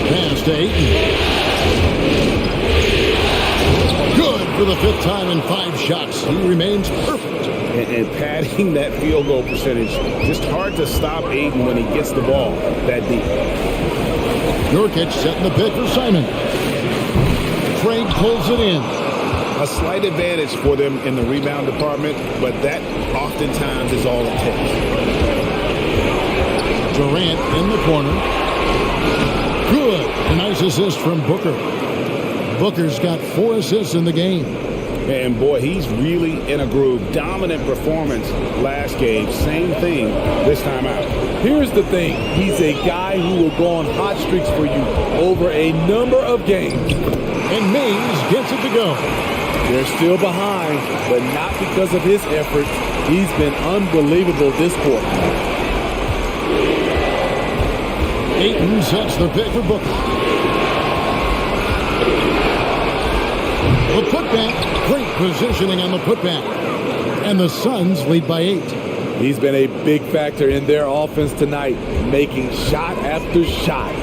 Pass to Ayton. Good for the 5th time in 5 shots. He remains perfect. And padding that field goal percentage, just hard to stop Ayton when he gets the ball that deep. Nurkic setting the pick for Simon. Craig pulls it in. A slight advantage for them in the rebound department, but that oftentimes is all it takes. Durant in the corner. Good. A nice assist from Booker. Booker's got 4 assists in the game. And boy, he's really in a groove. Dominant performance last game. Same thing this time out. Here's the thing. He's a guy who will go on hot streaks for you over a number of games. And Mays gets it to go. They're still behind, but not because of his efforts. He's been unbelievable this quarter. Ayton sets the pick for Booker. The putback. Great positioning on the putback. And the Suns lead by 8. He's been a big factor in their offense tonight, making shot after shot.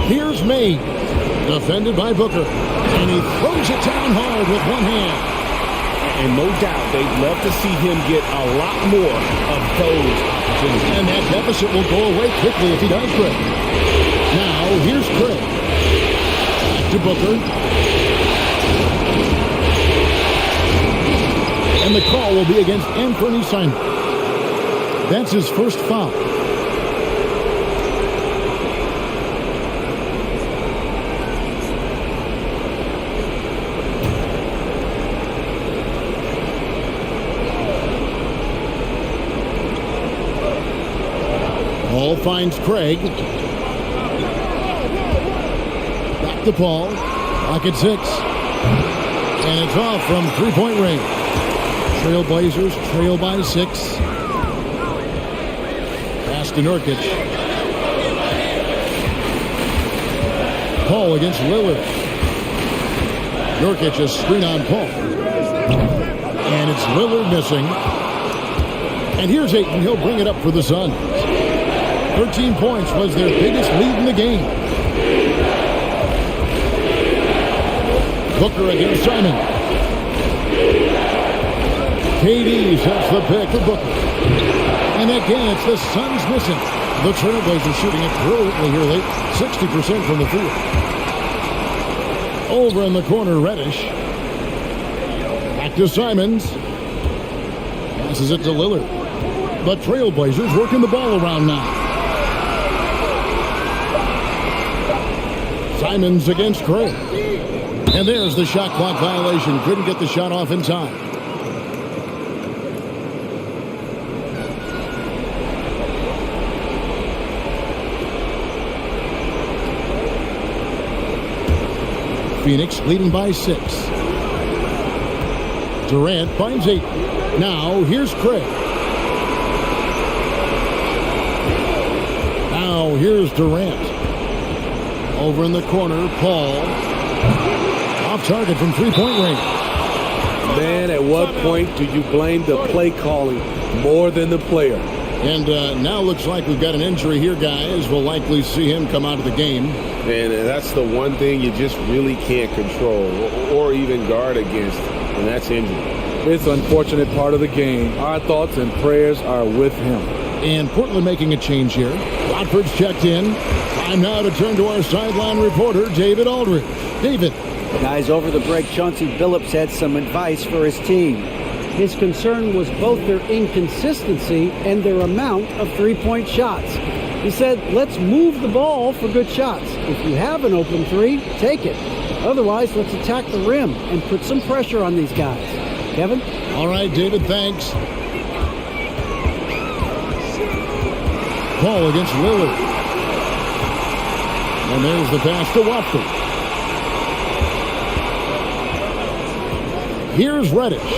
Here's May. Defended by Booker. And he throws it down hard with one hand. And no doubt they'd love to see him get a lot more of those opportunities. And that deficit will go away quickly if he does, Craig. Now, here's Craig. Back to Booker. And the call will be against Anthony Simon. That's his first foul. finds Craig. Back to Paul. Lock at 6. And it's off from three-point range. Trailblazers trail by 6. Pass to Nurkic. Paul against Lillard. Nurkic a screen on Paul. And it's Lillard missing. And here's Ayton. He'll bring it up for the Suns. 13 points was their biggest lead in the game. Booker against Simon. KD sets the pick to Booker. And again, it's the Suns missing. The Trailblazers shooting it brilliantly here late. 60% from the field. Over in the corner, Reddish. Back to Simons. Passes it to Lillard. The Trailblazers working the ball around now. Simons against Craig. And there's the shot clock violation. Couldn't get the shot off in time. Phoenix leading by 6. Durant finds 8. Now here's Craig. Now here's Durant. Over in the corner, Paul. Off target from three-point range. Man, at what point do you blame the play calling more than the player? And now looks like we've got an injury here, guys. We'll likely see him come out of the game. And that's the one thing you just really can't control or even guard against, and that's injury. It's an unfortunate part of the game. Our thoughts and prayers are with him. And Portland making a change here. Watford's checked in. Time now to turn to our sideline reporter, David Aldridge. David. Guys, over the break, Chauncey Billups had some advice for his team. His concern was both their inconsistency and their amount of three-point shots. He said, let's move the ball for good shots. If you have an open three, take it. Otherwise, let's attack the rim and put some pressure on these guys. Kevin? All right, David, thanks. Paul against Lillard. And there's the pass to Watford. Here's Reddish.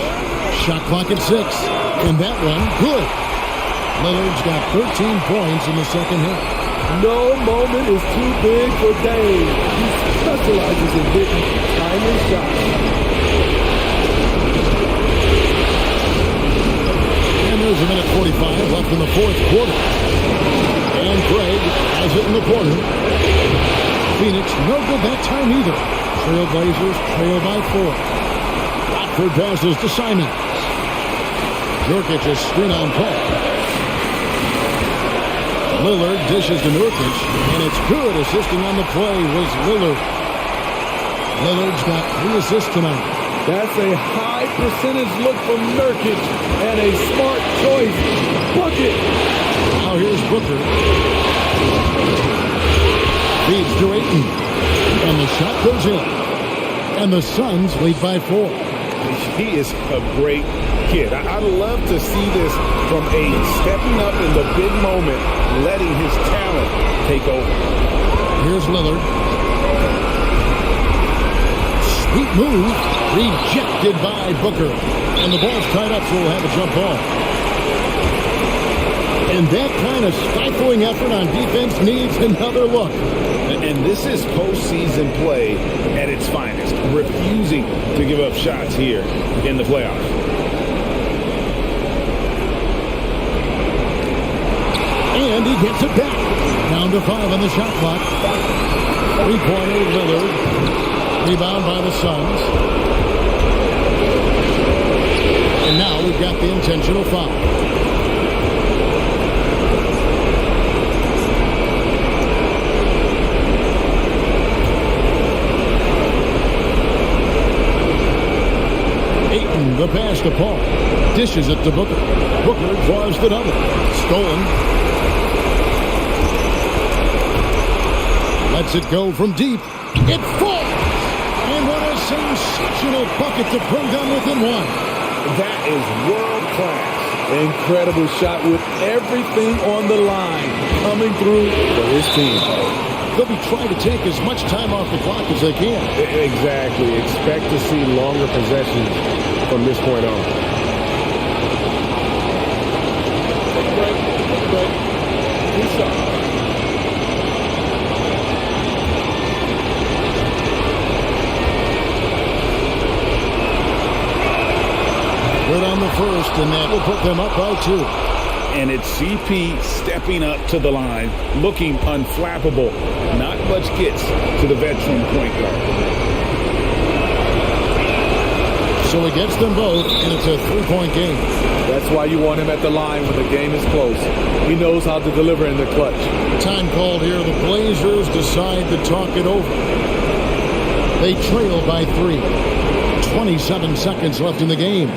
Shot clock at 6. And that one, good. Lillard's got 13 points in the second half. No moment is too big for Dave. He specializes in hitting timely shots. And there's a minute 45 left in the fourth quarter. And Craig has it in the corner. Phoenix, no good that time either. Trailblazers trail by 4. Watford passes to Simon. Nurkic is screen on Paul. Lillard dishes to Nurkic, and it's good. Assisting on the play was Lillard. Lillard's got 3 assists tonight. That's a high percentage look from Nurkic and a smart choice. Bucket. Now here's Booker. Feeds to Ayton. And the shot goes in. And the Suns lead by 4. He is a great kid. I'd love to see this from a stepping up in the big moment, letting his talent take over. Here's Lillard. Sweet move. Rejected by Booker. And the ball's tied up, so we'll have a jump ball. And that kind of stifling effort on defense needs another look. And this is postseason play at its finest, refusing to give up shots here in the playoffs. And he gets it back. Down to 5 on the shot clock. 3-pointer Lillard. Rebound by the Suns. And now we've got the intentional foul. Ayton, the pass to Paul. Dishes it to Booker. Booker draws the double. Stolen. Lets it go from deep. It falls! And what a sensational bucket to bring them within 1. That is world class. Incredible shot with everything on the line coming through for his team. They'll be trying to take as much time off the clock as they can. Exactly. Expect to see longer possessions from this point on. Good on the first, and that will put them up by 2. And it's CP stepping up to the line, looking unflappable. Not much gets to the veteran point guard. So he gets them both, and it's a 3-point game. That's why you want him at the line when the game is close. He knows how to deliver in the clutch. Time called here. The Blazers decide to talk it over. They trail by 3. 27 seconds left in the game.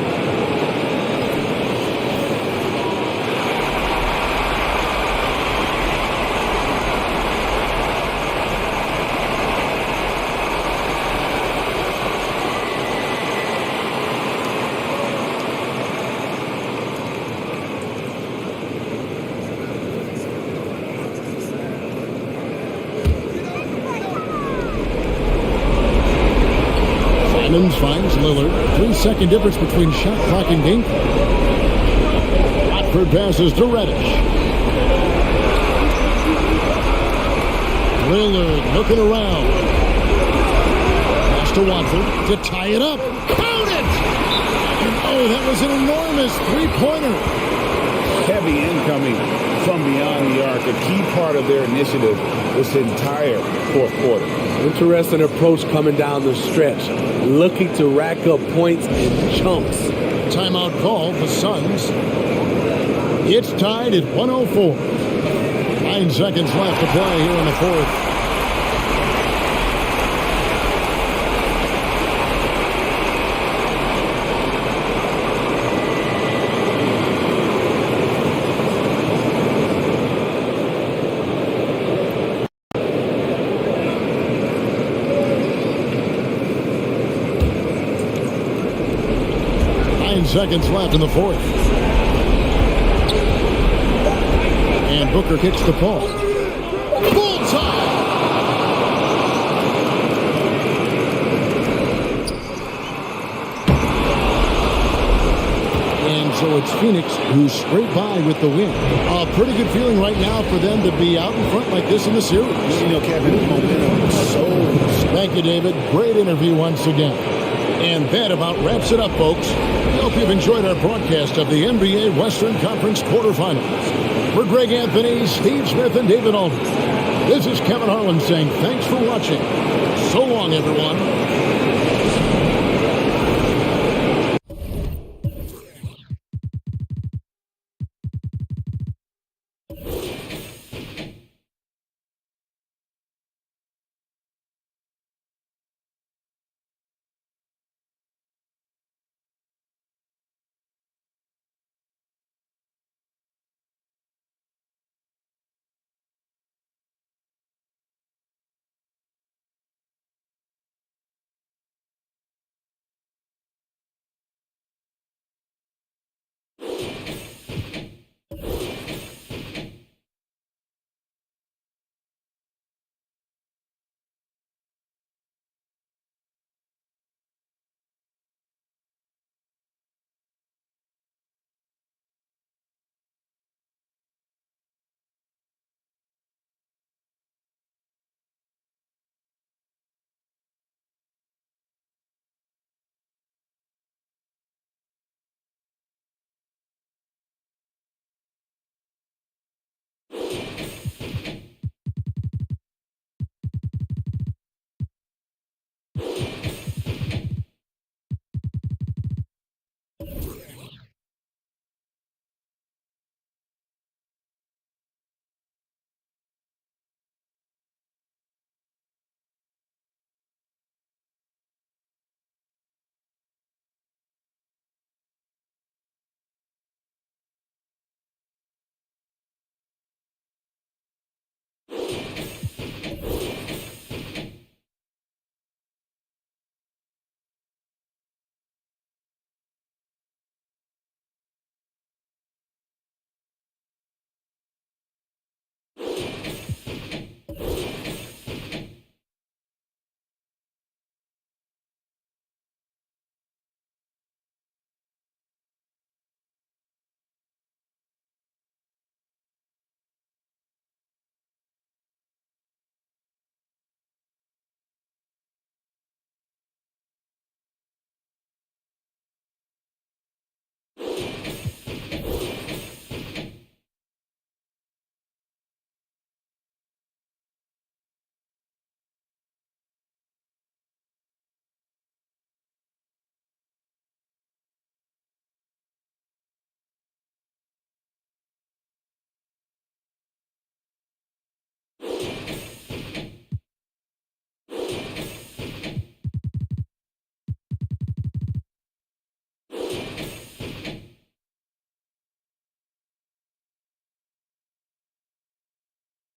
Simmons finds Lillard. 3-second difference between shot clock and game clock. Watford passes to Reddish. Lillard looking around. Pass to Watford to tie it up. Count it! Oh, that was an enormous three-pointer. Heavy incoming from beyond the arc, a key part of their initiative this entire fourth quarter. Interesting approach coming down the stretch, looking to rack up points in chunks. Timeout call, the Suns. It's tied at 104. 9 seconds left to play here in the fourth. Seconds left in the fourth. And Booker kicks the ball. Bullseye! And so it's Phoenix who's straight by with the win. A pretty good feeling right now for them to be out in front like this in the series. You know, Kevin, momentum is so... Thank you, David. Great interview once again. And that about wraps it up, folks. I hope you've enjoyed our broadcast of the NBA Western Conference quarterfinals. For Greg Anthony, Steve Smith, and David Aldridge, this is Kevin Harlan saying thanks for watching. So long, everyone.